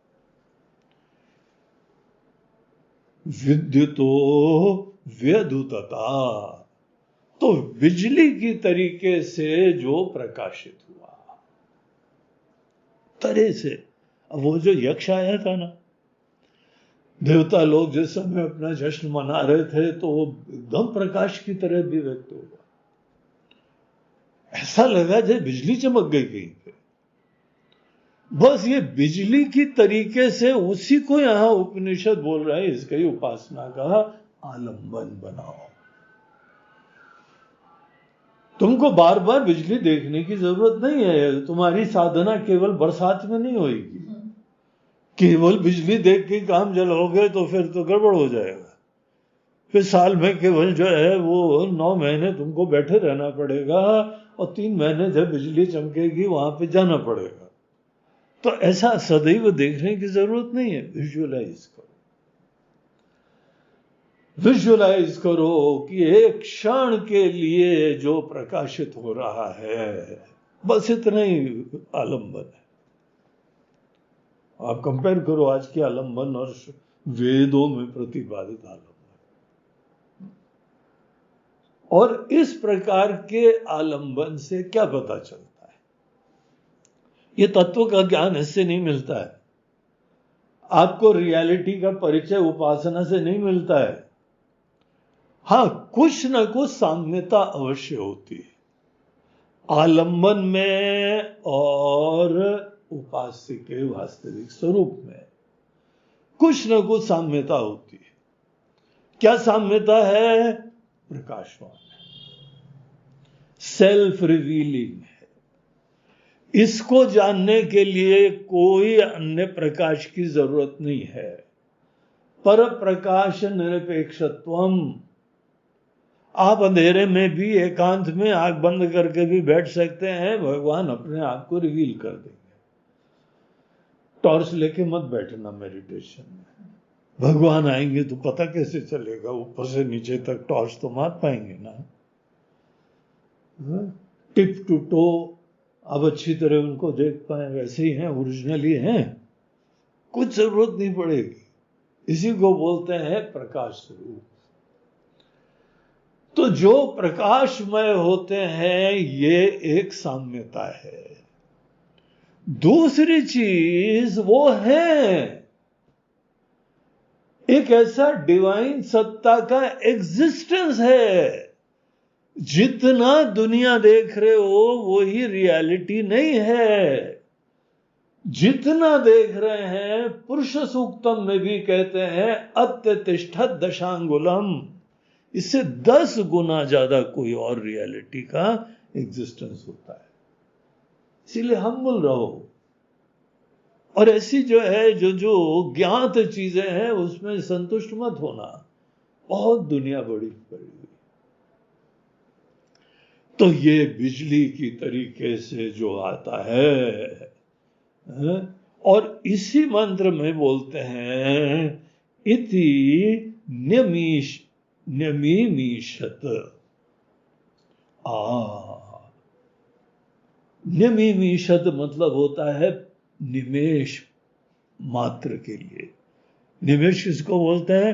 विद्युतो व्यधुतता, तो बिजली की तरीके से जो प्रकाशित हुआ तरह से। अब वो जो यक्ष आया था ना, देवता लोग जिस समय अपना जश्न मना रहे थे, तो वो एकदम प्रकाश की तरह भी व्यक्त हुआ। ऐसा लगा जैसे बिजली चमक गई कहीं पे। बस ये बिजली की तरीके से उसी को यहां उपनिषद बोल रहा है, इसका ही उपासना का आलंबन बनाओ। तुमको बार बार बिजली देखने की जरूरत नहीं है। तुम्हारी साधना केवल बरसात में नहीं होगी। केवल बिजली देख के काम चलाओगे तो फिर तो गड़बड़ हो जाएगा। फिर साल में केवल जो है वो 9 महीने तुमको बैठे रहना पड़ेगा, और 3 महीने जब बिजली चमकेगी वहां पे जाना पड़ेगा। तो ऐसा सदैव देखने की जरूरत नहीं है। विजुअलाइज करो, विजुअलाइज करो कि एक क्षण के लिए जो प्रकाशित हो रहा है, बस इतना ही आलंबन है। आप कंपेयर करो आज के आलंबन और वेदों में प्रतिपादित आलंबन। और इस प्रकार के आलंबन से क्या पता चलता है? ये तत्व का ज्ञान इससे नहीं मिलता है। आपको रियलिटी का परिचय उपासना से नहीं मिलता है। हां, कुछ न कुछ साम्यता अवश्य होती है आलंबन में और उपास्य के वास्तविक स्वरूप में। कुछ न कुछ साम्यता होती है। क्या साम्यता है? प्रकाशवान है, सेल्फ रिवीलिंग है। इसको जानने के लिए कोई अन्य प्रकाश की जरूरत नहीं है। पर प्रकाश निरपेक्षत्वम, आप अंधेरे में भी एकांत में आंख बंद करके भी बैठ सकते हैं, भगवान अपने आप को रिवील कर देंगे। टॉर्च लेके मत बैठना मेडिटेशन में, भगवान आएंगे तो पता कैसे चलेगा? ऊपर से नीचे तक टॉर्च तो मार पाएंगे ना। टिप टू टो अब अच्छी तरह उनको देख पाए, वैसे ही हैं, ओरिजिनली हैं, कुछ जरूरत नहीं पड़ेगी। इसी को बोलते हैं प्रकाश स्वरूप। तो जो प्रकाशमय होते हैं, ये एक साम्यता है। दूसरी चीज वो है एक ऐसा डिवाइन सत्ता का एग्जिस्टेंस है। जितना दुनिया देख रहे हो वो ही रियलिटी नहीं है। जितना देख रहे हैं, पुरुष सूक्तम में भी कहते हैं अत्यतिष्ठत दशांगुलम, इससे 10 गुना ज्यादा कोई और रियलिटी का एग्जिस्टेंस होता है। इसीलिए हम्बल रहो। और ऐसी जो है जो ज्ञात चीजें हैं उसमें संतुष्ट मत होना। बहुत दुनिया बड़ी पड़ी हुई। तो ये बिजली की तरीके से जो आता है, और इसी मंत्र में बोलते हैं इति न्यमीमीषत। न्यमीमीषत मतलब होता है निमेष मात्र के लिए। निमेष किसको बोलते हैं?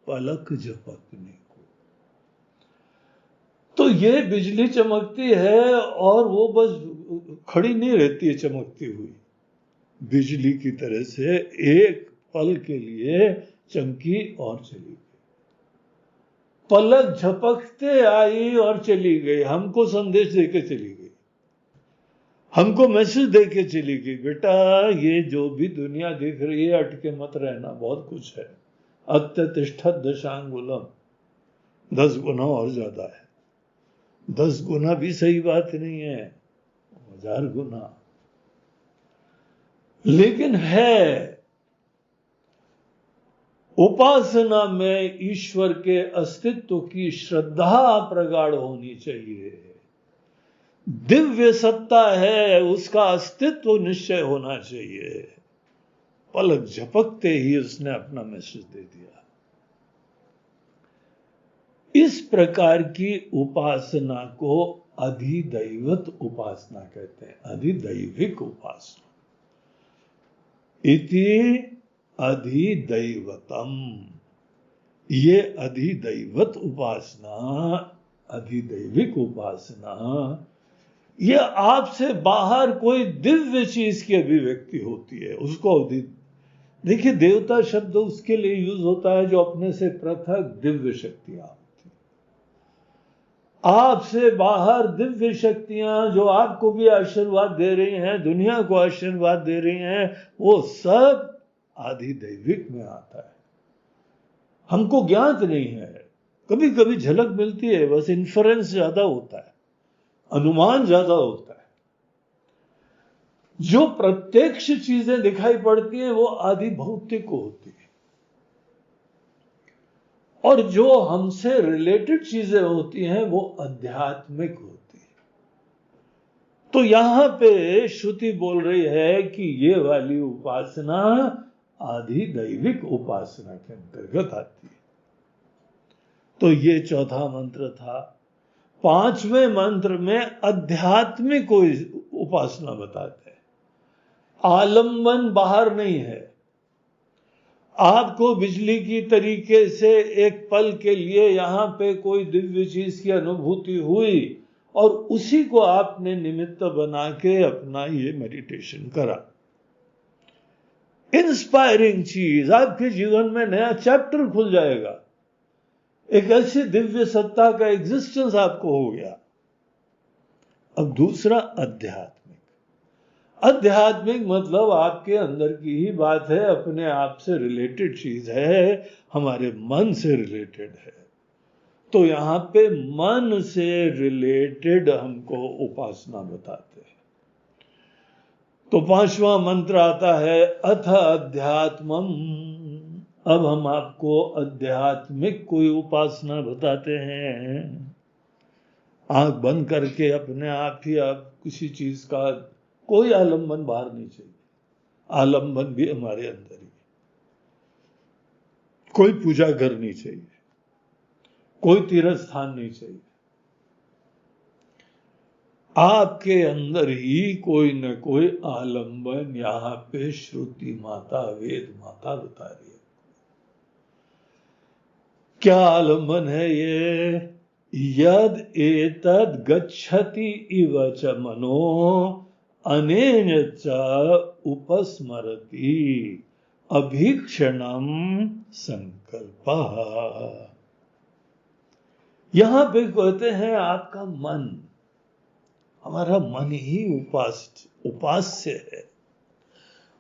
पलक झपकने को। तो ये बिजली चमकती है और वो बस खड़ी नहीं रहती है चमकती हुई, बिजली की तरह से एक पल के लिए चमकी और चली गई। पलक झपकते आई और चली गई, हमको संदेश देके चली गई, हमको मैसेज देके चली गई, बेटा ये जो भी दुनिया दिख रही है अटके मत रहना, बहुत कुछ है। अत्यतिष्ठत दशांगुलम, 10 गुना और ज्यादा है। 10 गुना भी सही बात नहीं है, 1000 गुना, लेकिन है। उपासना में ईश्वर के अस्तित्व की श्रद्धा प्रगाढ़ होनी चाहिए। दिव्य सत्ता है, उसका अस्तित्व निश्चय होना चाहिए। पलक झपकते ही उसने अपना मैसेज दे दिया। इस प्रकार की उपासना को अधिदैवत उपासना कहते हैं, अधिदैविक उपासना। इति अधिदैवतम, ये अधिदैवत उपासना, अधिदैविक उपासना, ये आपसे बाहर कोई दिव्य चीज की अभिव्यक्ति होती है, उसको देखिए देवता शब्द उसके लिए यूज होता है जो अपने से पृथक दिव्य शक्तियां होती, आपसे बाहर दिव्य शक्तियां जो आपको भी आशीर्वाद दे रही हैं, दुनिया को आशीर्वाद दे रही हैं, वो सब आधिदैविक में आता है। हमको ज्ञात नहीं है, कभी कभी झलक मिलती है, बस इन्फ्रेंस ज्यादा होता है, अनुमान ज्यादा होता है। जो प्रत्यक्ष चीजें दिखाई पड़ती हैं वो आदि भौतिक होती है, और जो हमसे रिलेटेड चीजें होती हैं वो आध्यात्मिक होती है। तो यहां पे श्रुति बोल रही है कि ये वाली उपासना आधिदैविक उपासना के अंतर्गत आती है। तो ये चौथा मंत्र था। 5वें मंत्र में आध्यात्मिक उपासना बताते हैं। आलंबन बाहर नहीं है, आपको बिजली की तरीके से एक पल के लिए यहां पे कोई दिव्य चीज की अनुभूति हुई और उसी को आपने निमित्त बना के अपना ये मेडिटेशन करा। इंस्पायरिंग चीज, आपके जीवन में नया चैप्टर खुल जाएगा, एक ऐसी दिव्य सत्ता का एग्जिस्टेंस आपको हो गया। अब दूसरा आध्यात्मिक। आध्यात्मिक मतलब आपके अंदर की ही बात है, अपने आप से रिलेटेड चीज है, हमारे मन से रिलेटेड है। तो यहां पे मन से रिलेटेड हमको उपासना बताते हैं। तो 5वां मंत्र आता है अथ अध्यात्मम। अब हम आपको आध्यात्मिक कोई उपासना बताते हैं। आंख बंद करके अपने आप ही आप किसी चीज का कोई आलंबन बाहर नहीं चाहिए, आलंबन भी हमारे अंदर ही। कोई पूजा घर नहीं चाहिए, कोई तीर्थ स्थान नहीं चाहिए, आपके अंदर ही कोई न कोई आलंबन यहां पे श्रुति माता, वेद माता बता रही है। क्या आलंबन है ये? यद एतद गच्छति इव च मनो अनेन च उपस्मरति अभीक्षणम संकल्पः। यहां पे कहते हैं आपका मन, हमारा मन ही उपास्य है।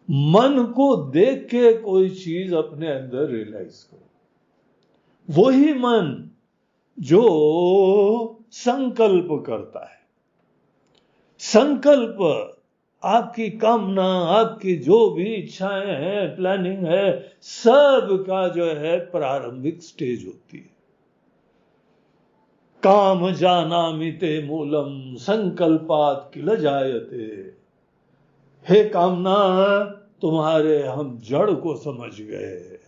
मन को देख के कोई चीज अपने अंदर रियलाइज करो। वही मन जो संकल्प करता है। संकल्प आपकी कामना, आपकी जो भी इच्छाएं हैं, प्लानिंग है, सब का जो है प्रारंभिक स्टेज होती है। काम जानामि ते मूलम संकल्पात किल जायते। हे कामना, तुम्हारे हम जड़ को समझ गए,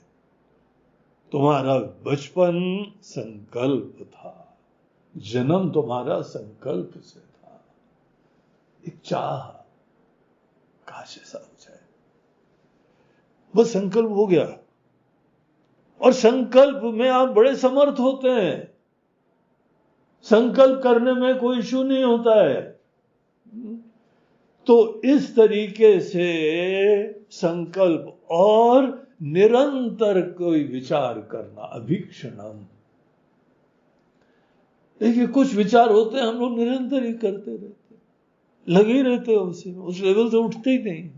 तुम्हारा बचपन संकल्प था, जन्म तुम्हारा संकल्प से था, एक चाह, काश ऐसा हो जाए, बस संकल्प हो गया। और संकल्प में आप बड़े समर्थ होते हैं, संकल्प करने में कोई इशू नहीं होता है। तो इस तरीके से संकल्प और निरंतर कोई विचार करना, अभीक्षणम। देखिए कुछ विचार होते हैं हम लोग निरंतर ही करते रहते, लगे ही रहते हैं उसी में, उस लेवल से उठते ही नहीं।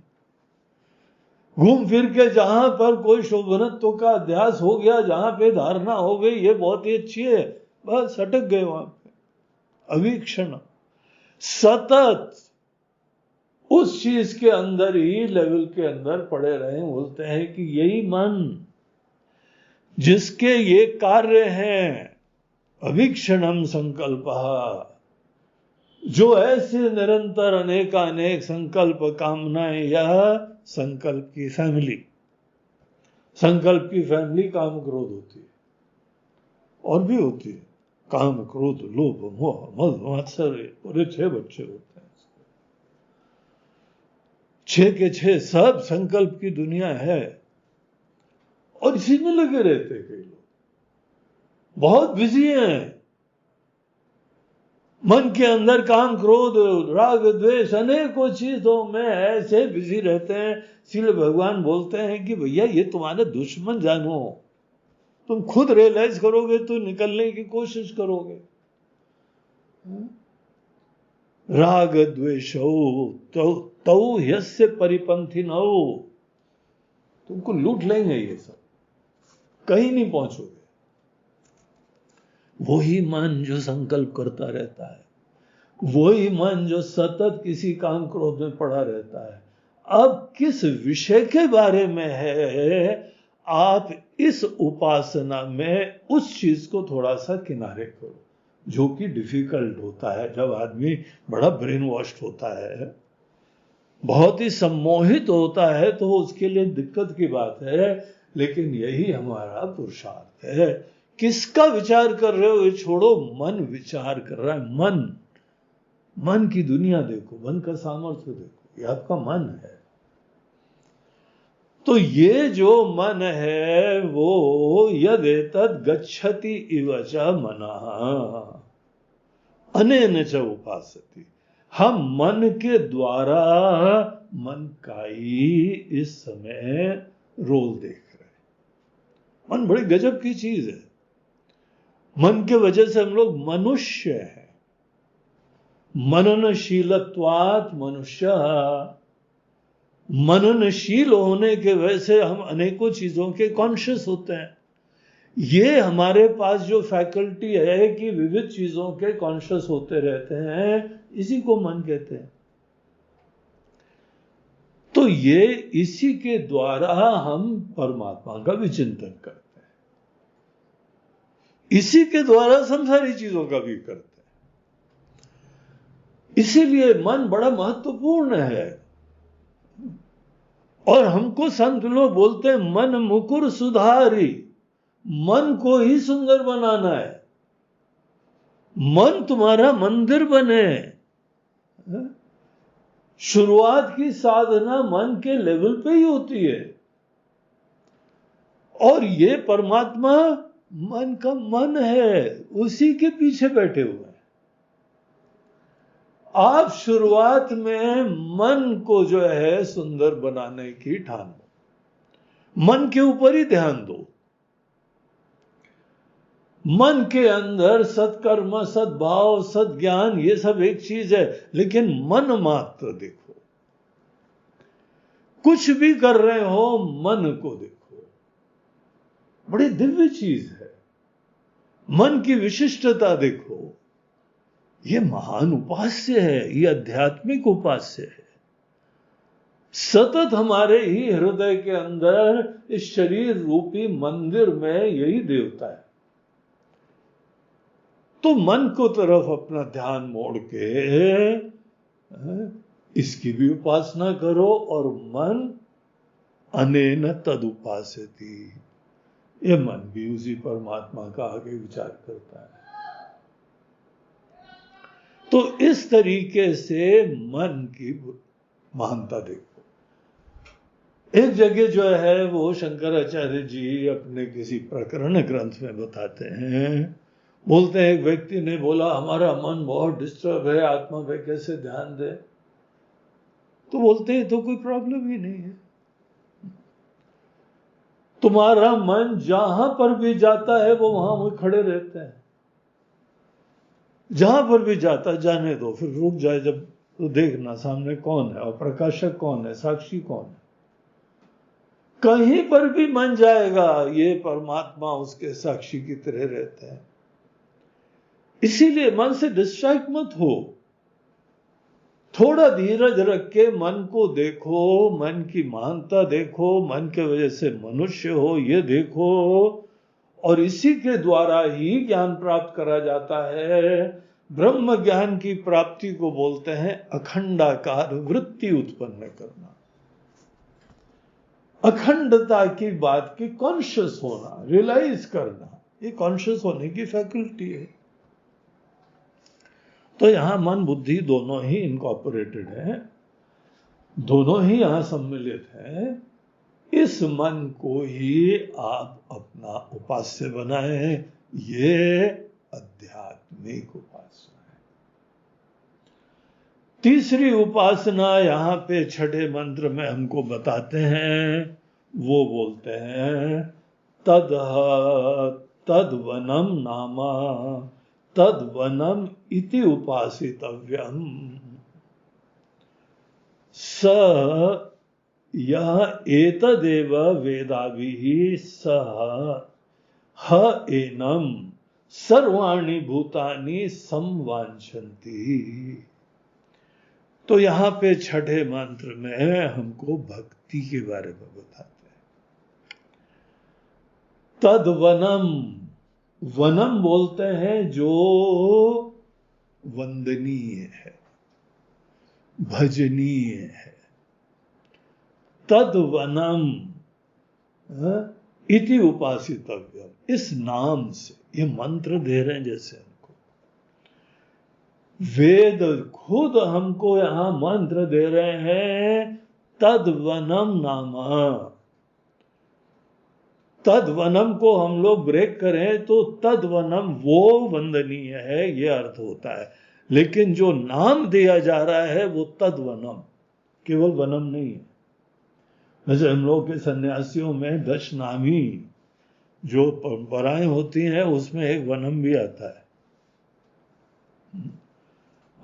घूम फिर के जहां पर कोई शोभनत्व का अध्यास हो गया, जहां पे धारणा हो गई ये बहुत ही अच्छी है, बस अटक गए वहां पे। अवीक्षण, सतत उस चीज के अंदर ही लेवल के अंदर पड़े रहे। बोलते हैं कि यही मन जिसके ये कार्य हैं, अवीक्षणम संकल्प, जो ऐसे निरंतर अनेकानेक संकल्प कामनाएं, यह संकल्प की फैमिली, संकल्प की फैमिली काम क्रोध होती है, और भी होती है, काम क्रोध लोभ मोह मद मात्सर्य, पूरे 6 बच्चे होते हैं, 6 के 6 सब संकल्प की दुनिया है। और इसी में लगे रहते हैं कई लोग, बहुत बिजी हैं, मन के अंदर काम क्रोध राग द्वेष अनेकों चीजों में ऐसे बिजी रहते हैं। इसलिए भगवान बोलते हैं कि भैया ये तुम्हारे दुश्मन जानो, तुम खुद रियलाइज करोगे तो निकलने की कोशिश करोगे। राग द्वेष तौ यस्य परिपंथी न हो, तुमको लूट लेंगे ये सब, कहीं नहीं पहुंचोगे। वही मन जो संकल्प करता रहता है, वही मन जो सतत किसी काम क्रोध में पड़ा रहता है। अब किस विषय के बारे में है, आप इस उपासना में उस चीज को थोड़ा सा किनारे करो, जो कि डिफिकल्ट होता है। जब आदमी बड़ा ब्रेन वॉश्ड होता है, बहुत ही सम्मोहित होता है, तो उसके लिए दिक्कत की बात है। लेकिन यही हमारा पुरुषार्थ है। किसका विचार कर रहे हो ये छोड़ो, मन विचार कर रहा है। मन की दुनिया देखो, मन का सामर्थ्य देखो, ये आपका मन है। तो ये जो मन है वो यदेतद् गच्छति इव च मनः अनेन च उपासति, हम मन के द्वारा मन का ही इस समय रोल देख रहे हैं। मन बड़ी गजब की चीज है। मन के वजह से हम लोग मनुष्य हैं। मननशीलत्वात् मनुष्य, मननशील होने के वजह से हम अनेकों चीजों के कॉन्शियस होते हैं। ये हमारे पास जो फैकल्टी है कि विविध चीजों के कॉन्शियस होते रहते हैं, इसी को मन कहते हैं। तो ये इसी के द्वारा हम परमात्मा का भी चिंतन करते हैं, इसी के द्वारा संसारी चीजों का भी करते हैं। इसीलिए मन बड़ा महत्वपूर्ण है। और हमको संत लोग बोलते हैं मन मुकुर सुधारी, मन को ही सुंदर बनाना है। मन तुम्हारा मंदिर बने। शुरुआत की साधना मन के लेवल पे ही होती है, और ये परमात्मा मन का मन है, उसी के पीछे बैठे हुए हैं। आप शुरुआत में मन को जो है सुंदर बनाने की ठान लो, मन के ऊपर ही ध्यान दो। मन के अंदर सत्कर्म, सद्भाव, सद्ज्ञान ये सब एक चीज है, लेकिन मन मात्र देखो। कुछ भी कर रहे हो मन को देखो, बड़ी दिव्य चीज है। मन की विशिष्टता देखो, ये महान उपास्य है, ये आध्यात्मिक उपास्य है। सतत हमारे ही हृदय के अंदर इस शरीर रूपी मंदिर में यही देवता है। तो मन को तरफ अपना ध्यान मोड़ के इसकी भी उपासना करो, और मन अनेन तदुपासति, ये मन भी उसी परमात्मा का आगे विचार करता है। तो इस तरीके से मन की महानता देखो। एक जगह जो है वो शंकराचार्य जी अपने किसी प्रकरण ग्रंथ में बताते हैं, बोलते हैं एक व्यक्ति ने बोला हमारा मन बहुत डिस्टर्ब है, आत्मा पे कैसे ध्यान दे? तो बोलते हैं तो कोई प्रॉब्लम ही नहीं है, तुम्हारा मन जहां पर भी जाता है वो वहां वो खड़े रहते हैं, जहां पर भी जाता जाने दो, फिर रुक जाए जब तो देखना सामने कौन है और प्रकाशक कौन है, साक्षी कौन है। कहीं पर भी मन जाएगा ये परमात्मा उसके साक्षी की तरह रहता है। इसीलिए मन से डिस्ट्रैक्ट मत हो, थोड़ा धीरज रख के मन को देखो, मन की महानता देखो, मन के वजह से मनुष्य हो ये देखो, और इसी के द्वारा ही ज्ञान प्राप्त करा जाता है। ब्रह्म ज्ञान की प्राप्ति को बोलते हैं अखंडाकार वृत्ति उत्पन्न करना, अखंडता की बात की कॉन्शियस होना, रियलाइज करना, ये कॉन्शियस होने की फैकल्टी है। तो यहां मन बुद्धि दोनों ही इनकॉर्पोरेटेड है, दोनों ही यहां सम्मिलित है। इस मन को ही आप अपना उपास्य बनाए, ये आध्यात्मिक उपासना है। तीसरी उपासना यहां पे छठे मंत्र में हमको बताते हैं, वो बोलते हैं तद्वनम नामा तद्वनम इति उपासितव्यम। स यह एतदेव वेदाभिः सह ह एनम सर्वाणि भूतानि संवांछन्ति। तो यहां पे छठे मंत्र में हमको भक्ति के बारे में बताते हैं। तद्वनम, वनम बोलते हैं जो वंदनीय है, भजनीय है। तद्वनम इति उपासितव्यम, इस नाम से, ये मंत्र दे रहे हैं जैसे हमको वेद खुद हमको यहां मंत्र दे रहे हैं। तद्वनम नामा, तद्वनम को हम लोग ब्रेक करें तो तद्वनम वो वंदनीय है, ये अर्थ होता है। लेकिन जो नाम दिया जा रहा है वो तद्वनम, केवल वनम नहीं है। जैसे हम लोग के सन्यासियों में 10 नामी जो परंपराएं होती हैं उसमें एक वनम भी आता है।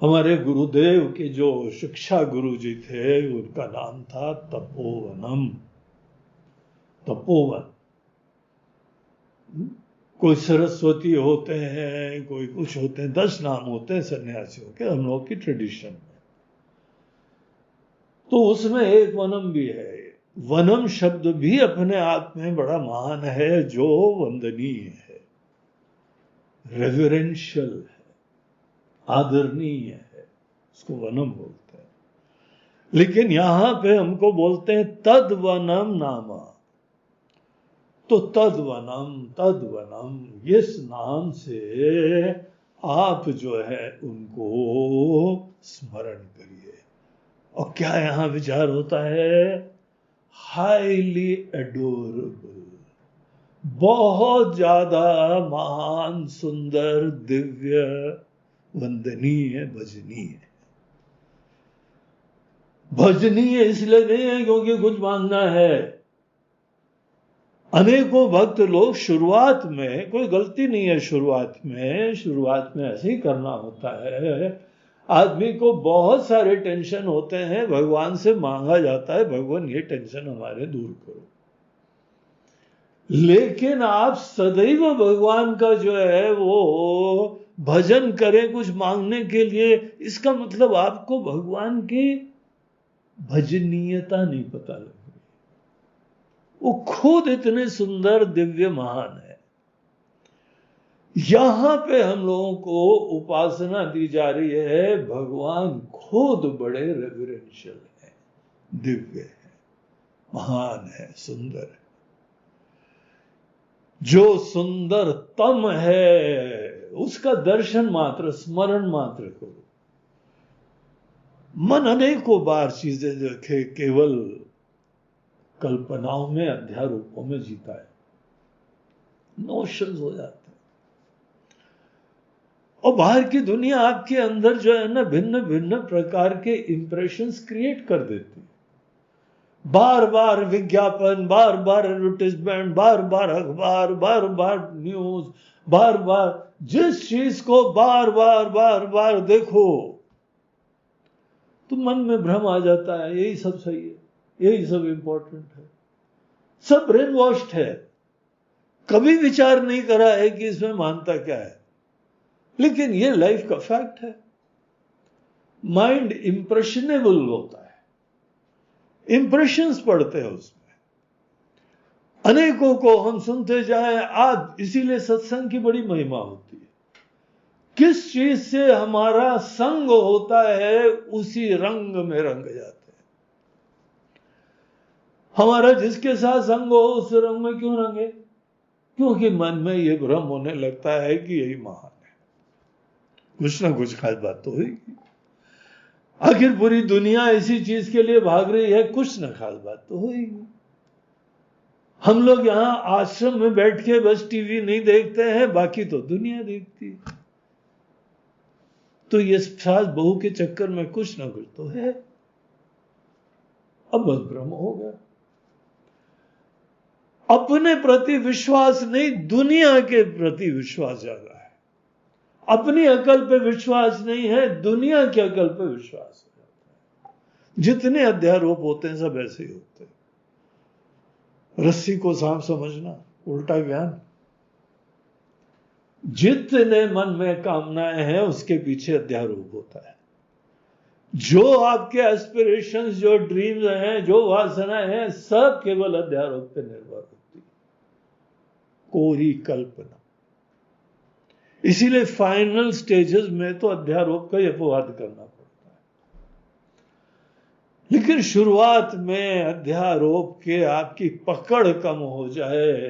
हमारे गुरुदेव के जो शिक्षा गुरु जी थे उनका नाम था तपोवनम, तपोवन। कोई सरस्वती होते हैं, कोई कुछ होते हैं, 10 नाम होते हैं सन्यासियों के हम लोग की ट्रेडिशन में। तो उसमें एक वनम भी है। वनम शब्द भी अपने आप में बड़ा महान है, जो वंदनीय है, रेवरेंशियल है, आदरणीय है, उसको वनम बोलते हैं। लेकिन यहां पे हमको बोलते हैं तद्वनम नामा। तो तद्वनम, तद्वनम, इस नाम से आप जो है उनको स्मरण करिए। और क्या यहां विचार होता है? हाईली एडोरेबल, बहुत ज्यादा महान, सुंदर, दिव्य, वंदनीय, भजनीय। भजनीय इसलिए नहीं है क्योंकि कुछ मांगना है। अनेकों भक्त लोग शुरुआत में, कोई गलती नहीं है शुरुआत में ऐसे ही करना होता है। आदमी को बहुत सारे टेंशन होते हैं, भगवान से मांगा जाता है भगवान ये टेंशन हमारे दूर करो। लेकिन आप सदैव भगवान का जो है वो भजन करें कुछ मांगने के लिए, इसका मतलब आपको भगवान की भजनीयता नहीं पता लग रही। वो खुद इतने सुंदर, दिव्य, महान है। यहां पे हम लोगों को उपासना दी जा रही है, भगवान खुद बड़े रेवरेंशियल है, दिव्य है, महान है, सुंदर है। जो सुंदरतम है उसका दर्शन मात्र, स्मरण मात्र करो। मन अनेकों बार चीजें देखे, केवल कल्पनाओं में, अध्यारोपों में जीता है, नोशंस हो जाते हैं। और बाहर की दुनिया आपके अंदर जो है ना, भिन्न भिन्न प्रकार के इंप्रेशंस क्रिएट कर देती है। बार बार विज्ञापन, बार बार एडवर्टाइजमेंट, बार बार अखबार, बार बार न्यूज, बार बार जिस चीज को बार बार बार बार देखो तो मन में भ्रम आ जाता है, यही सब सही है, यही सब इंपॉर्टेंट है, सब ब्रेन वॉश्ड है। कभी विचार नहीं करा है कि इसमें मानता क्या है, लेकिन ये लाइफ का फैक्ट है। माइंड इंप्रेशनेबल होता है, इंप्रेशंस पड़ते हैं उसमें, अनेकों को हम सुनते जाएं। आज इसीलिए सत्संग की बड़ी महिमा होती है। किस चीज से हमारा संग होता है उसी रंग में रंग जाते हैं। हमारा जिसके साथ संग हो उस रंग में क्यों रंगे? क्योंकि मन में यह भ्रम होने लगता है कि यही महान है, कुछ ना कुछ खास बात तो होगी। आखिर पूरी दुनिया इसी चीज के लिए भाग रही है, कुछ ना खास बात तो होगी। हम लोग यहां आश्रम में बैठ के बस टीवी नहीं देखते हैं, बाकी तो दुनिया देखती है। तो ये सास बहू के चक्कर में कुछ ना कुछ तो है। अब बस भ्रम हो गया। अपने प्रति विश्वास नहीं, दुनिया के प्रति विश्वास ज्यादा है। अपनी अकल पे विश्वास नहीं है, दुनिया की अकल पे विश्वास है। जितने अध्यारोप होते हैं सब ऐसे ही होते हैं। रस्सी को सांप समझना, उल्टा ज्ञान। जितने मन में कामनाएं हैं उसके पीछे अध्यारोप होता है। जो आपके एस्पिरेशंस, जो ड्रीम्स हैं, जो वासनाएं हैं, सब केवल अध्यारोप पे निर्भर होती है, कोरी कल्पना। इसीलिए फाइनल स्टेजेस में तो अध्यारोप का ही अपवाद करना पड़ता है। लेकिन शुरुआत में अध्यारोप के आपकी पकड़ कम हो जाए,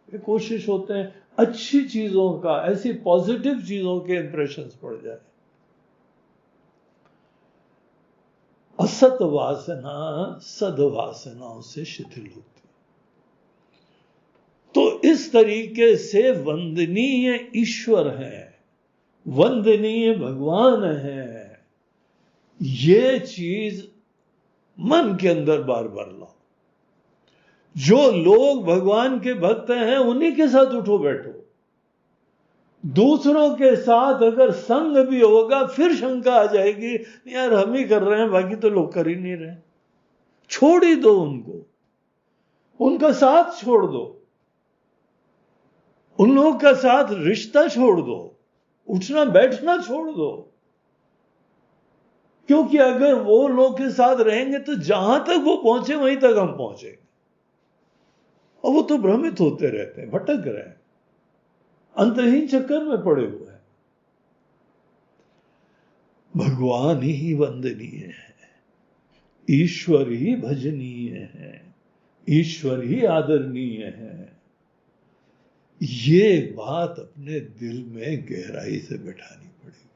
कोशिश होते हैं अच्छी चीजों का, ऐसी पॉजिटिव चीजों के इंप्रेशंस पड़ जाए। असत वासना सद्वासनाओं से शिथिल होती। तो इस तरीके से वंदनीय ईश्वर है, वंदनीय भगवान है, ये चीज मन के अंदर बार बार लाओ। जो लोग भगवान के भक्त हैं उन्हीं के साथ उठो बैठो। दूसरों के साथ अगर संग भी होगा फिर शंका आ जाएगी, यार हम ही कर रहे हैं, बाकी तो लोग कर ही नहीं रहे। छोड़ ही दो उनको, उनका साथ छोड़ दो, उन लोगों का साथ रिश्ता छोड़ दो, उठना बैठना छोड़ दो। क्योंकि अगर वो लोग के साथ रहेंगे तो जहां तक वो पहुंचे वहीं तक हम पहुंचेंगे, और वो तो भ्रमित होते रहते हैं, भटक रहे हैं, अंतहीन चक्कर में पड़े हुए हैं। भगवान ही वंदनीय है, ईश्वर ही भजनीय है, ईश्वर ही आदरणीय है। ये बात अपने दिल में गहराई से बैठानी पड़ेगी।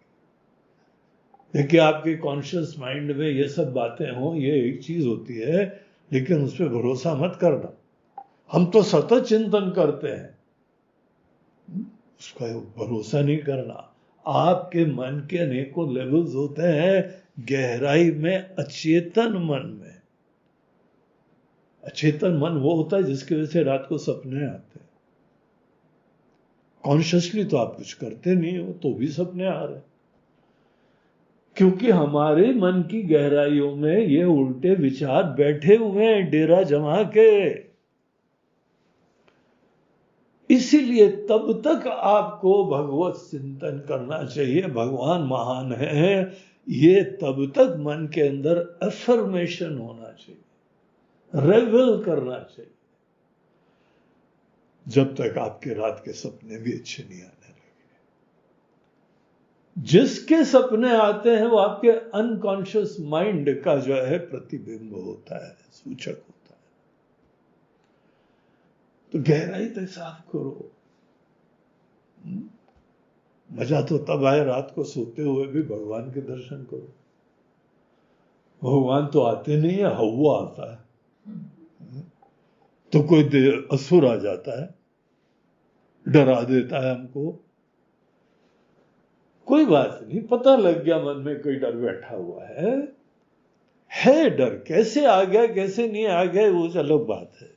देखिए, आपके कॉन्शियस माइंड में ये सब बातें हों, ये एक चीज होती है, लेकिन उस पर भरोसा मत करना। हम तो सतत चिंतन करते हैं, उसका भरोसा नहीं करना। आपके मन के अनेकों लेवल्स होते हैं, गहराई में अचेतन मन में। अचेतन मन वो होता है जिसकी वजह से रात को सपने आते हैं। कॉन्शियसली तो आप कुछ करते नहीं हो तो भी सपने आ रहे हैं, क्योंकि हमारे मन की गहराइयों में ये उल्टे विचार बैठे हुए हैं डेरा जमा के। इसीलिए तब तक आपको भगवत चिंतन करना चाहिए, भगवान महान है, ये तब तक मन के अंदर अफर्मेशन होना चाहिए, रेवल करना चाहिए, जब तक आपके रात के सपने भी अच्छे नहीं आने लगे। जिसके सपने आते हैं वो आपके अनकॉन्शियस माइंड का जो है प्रतिबिंब होता है, सूचक होता है। तो गहराई तक साफ करो। मजा तो तब आए रात को सोते हुए भी भगवान के दर्शन करो। भगवान तो आते नहीं है, हवा आता है। तो कोई असुर आ जाता है, डरा देता है हमको। कोई बात नहीं, पता लग गया मन में कोई डर बैठा हुआ है डर। कैसे आ गया कैसे नहीं आ गया वो अलग बात है।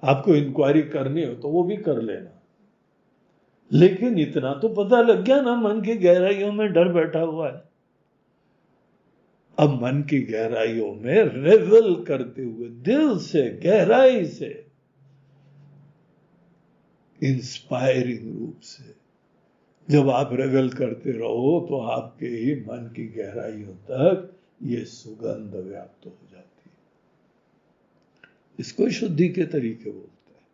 आपको इंक्वायरी करनी हो तो वो भी कर लेना, लेकिन इतना तो पता लग गया ना मन की गहराइयों में डर बैठा हुआ है। अब मन की गहराइयों में रेवल करते हुए दिल से गहराई से इंस्पायरिंग रूप से जब आप रेवल करते रहो तो आपके ही मन की गहराइयों तक ये सुगंध व्याप्त हो जाती है। इसको शुद्धि के तरीके बोलते हैं।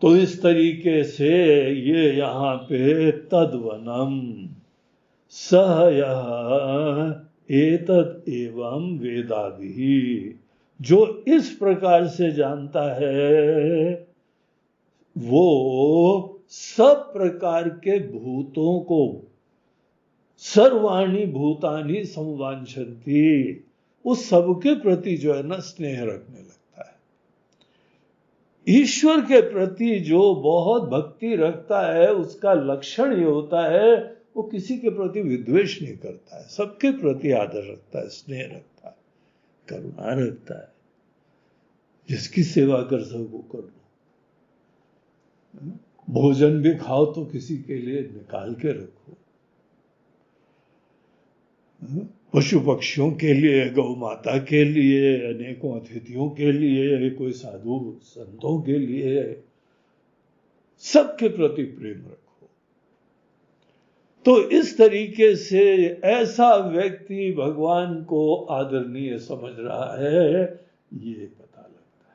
तो इस तरीके से ये यहां पे तद्वनम सह एतत् एवं वेदाभिः, जो इस प्रकार से जानता है वो सब प्रकार के भूतों को, सर्वाणि भूतानि संवांछन्ति, उस सबके प्रति जो है ना स्नेह रखने लगता है। ईश्वर के प्रति जो बहुत भक्ति रखता है उसका लक्षण ये होता है वो किसी के प्रति विद्वेष नहीं करता है, सबके प्रति आदर रखता है, स्नेह रखता है, करुणा रखता है। जिसकी सेवा कर सको कर लो। भोजन भी खाओ तो किसी के लिए निकाल के रखो। पशु पक्षियों के लिए, गौ माता के लिए, अनेकों अतिथियों के लिए, कोई साधु संतों के लिए, सबके प्रति प्रेम रखो। तो इस तरीके से ऐसा व्यक्ति भगवान को आदरणीय समझ रहा है, ये पता लगता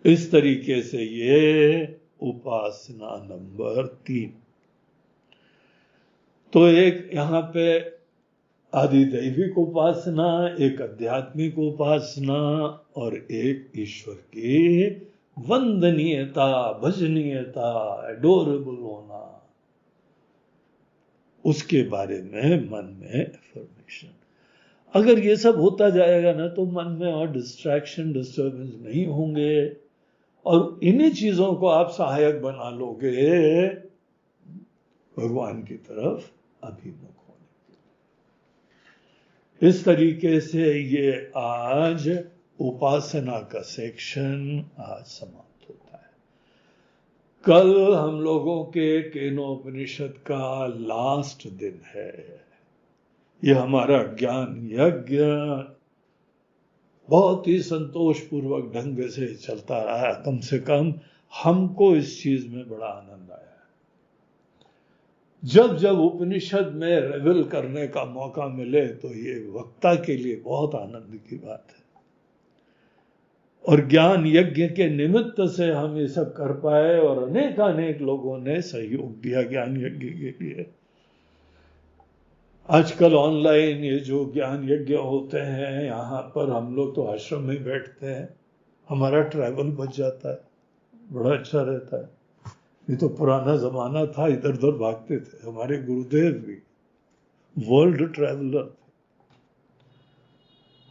है। इस तरीके से ये उपासना नंबर 3। तो एक यहां पे आदिदैविक उपासना, एक आध्यात्मिक उपासना और एक ईश्वर की वंदनीयता, भजनीयता, एडोरेबल होना, उसके बारे में मन में एफर्मेशन। अगर ये सब होता जाएगा ना तो मन में और डिस्ट्रैक्शन, डिस्टर्बेंस नहीं होंगे और इन्हीं चीजों को आप सहायक बना लोगे भगवान की तरफ अभिमुख होने के। इस तरीके से ये आज उपासना का सेक्शन आज समाप्त होता है। कल हम लोगों के केनोपनिषद का लास्ट दिन है। ये हमारा ज्ञान यज्ञ बहुत ही संतोष पूर्वक ढंग से चलता रहा। कम से कम हमको इस चीज में बड़ा आनंद आया। जब जब उपनिषद में रेवल करने का मौका मिले तो ये वक्ता के लिए बहुत आनंद की बात है। और ज्ञान यज्ञ के निमित्त से हम ये सब कर पाए और अनेक लोगों ने सहयोग दिया ज्ञान यज्ञ के लिए। आजकल ऑनलाइन ये जो ज्ञान यज्ञ होते हैं, यहाँ पर हम लोग तो आश्रम में बैठते हैं, हमारा ट्रैवल बच जाता है, बड़ा अच्छा रहता है। ये तो पुराना जमाना था, इधर उधर भागते थे। हमारे गुरुदेव भी वर्ल्ड ट्रैवलर थे,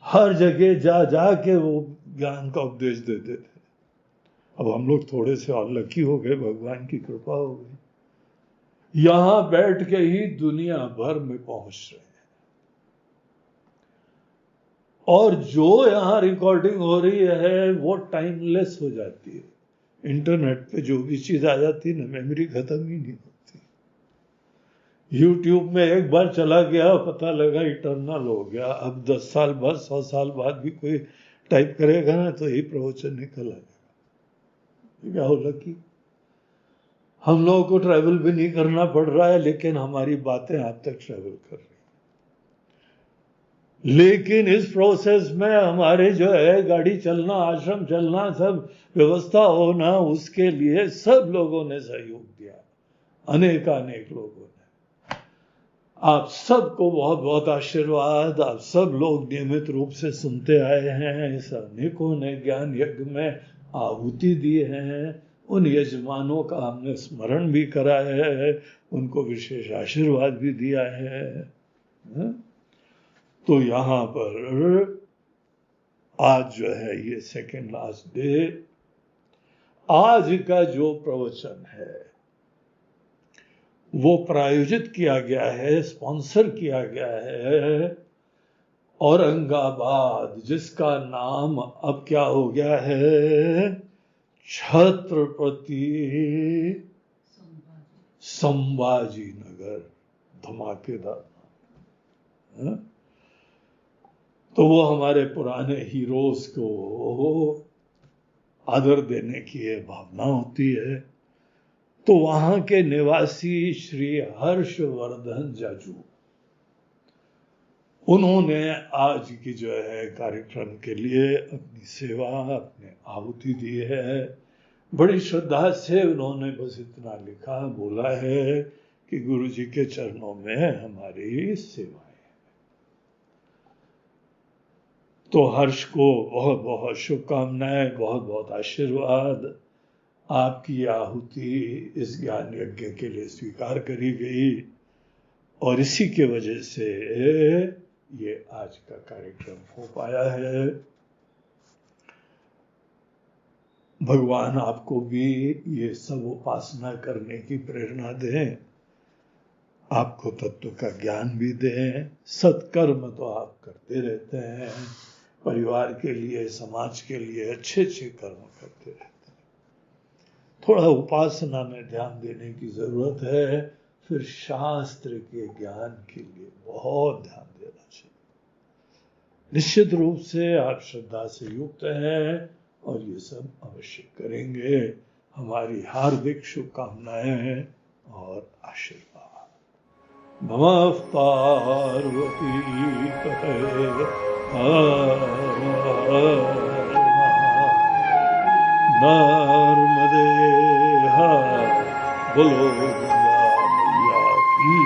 हर जगह जा जा के वो ज्ञान का उपदेश देते थे। अब हम लोग थोड़े से और लकी हो गए, भगवान की कृपा हो गई, यहां बैठ के ही दुनिया भर में पहुंच रहे हैं। और जो यहां रिकॉर्डिंग हो रही है वो टाइमलेस हो जाती है। इंटरनेट पे जो भी चीज आ जाती है ना, मेमोरी खत्म ही नहीं होती। यूट्यूब में एक बार चला गया, पता लगा इटर्नल हो गया। अब 10 साल बाद, 100 साल बाद भी कोई टाइप करेगा ना तो यही प्रवचन निकल आएगा। क्या हो लकी, हम लोगों को ट्रैवल भी नहीं करना पड़ रहा है, लेकिन हमारी बातें आप तक ट्रैवल कर रही। लेकिन इस प्रोसेस में हमारे जो है गाड़ी चलना, आश्रम चलना, सब व्यवस्था होना, उसके लिए सब लोगों ने सहयोग दिया, अनेक लोगों ने। आप सबको बहुत बहुत आशीर्वाद। आप सब लोग नियमित रूप से सुनते आए हैं। इस अनेकों ने ज्ञान यज्ञ में आहुति दी है, उन यजमानों का हमने स्मरण भी करा है, उनको विशेष आशीर्वाद भी दिया है। तो यहाँ पर आज जो है ये सेकेंड लास्ट डे, आज का जो प्रवचन है वो प्रायोजित किया गया है, स्पॉन्सर किया गया है औरंगाबाद, जिसका नाम अब क्या हो गया है, छत्रपति संभाजी नगर। धमाकेदार। तो वो हमारे पुराने हीरोज को आदर देने की ये भावना होती है। तो वहां के निवासी श्री हर्षवर्धन जाजू, उन्होंने आज की जो है कार्यक्रम के लिए अपनी सेवा, अपने आहुति दी है। बड़ी श्रद्धा से उन्होंने बस इतना लिखा, बोला है कि गुरु जी के चरणों में हमारी सेवाएं। तो हर्ष को बहुत बहुत शुभकामनाएं, बहुत बहुत आशीर्वाद। आपकी आहुति इस ज्ञान यज्ञ के लिए स्वीकार करी गई और इसी के वजह से ये आज का कार्यक्रम हो पाया है। भगवान आपको भी ये सब उपासना करने की प्रेरणा दें, आपको तत्व का ज्ञान भी दें। सत्कर्म तो आप करते रहते हैं, परिवार के लिए, समाज के लिए अच्छे अच्छे कर्म करते रहते हैं। थोड़ा उपासना में ध्यान देने की जरूरत है, फिर शास्त्र के ज्ञान के लिए बहुत ध्यान देना चाहिए। निश्चित रूप से आप श्रद्धा से युक्त हैं और ये सब अवश्य करेंगे। हमारी हार्दिक शुभकामनाएं और आशीर्वाद। नमः पार्वती नर्मदे हर बोलो गंगा मैया की।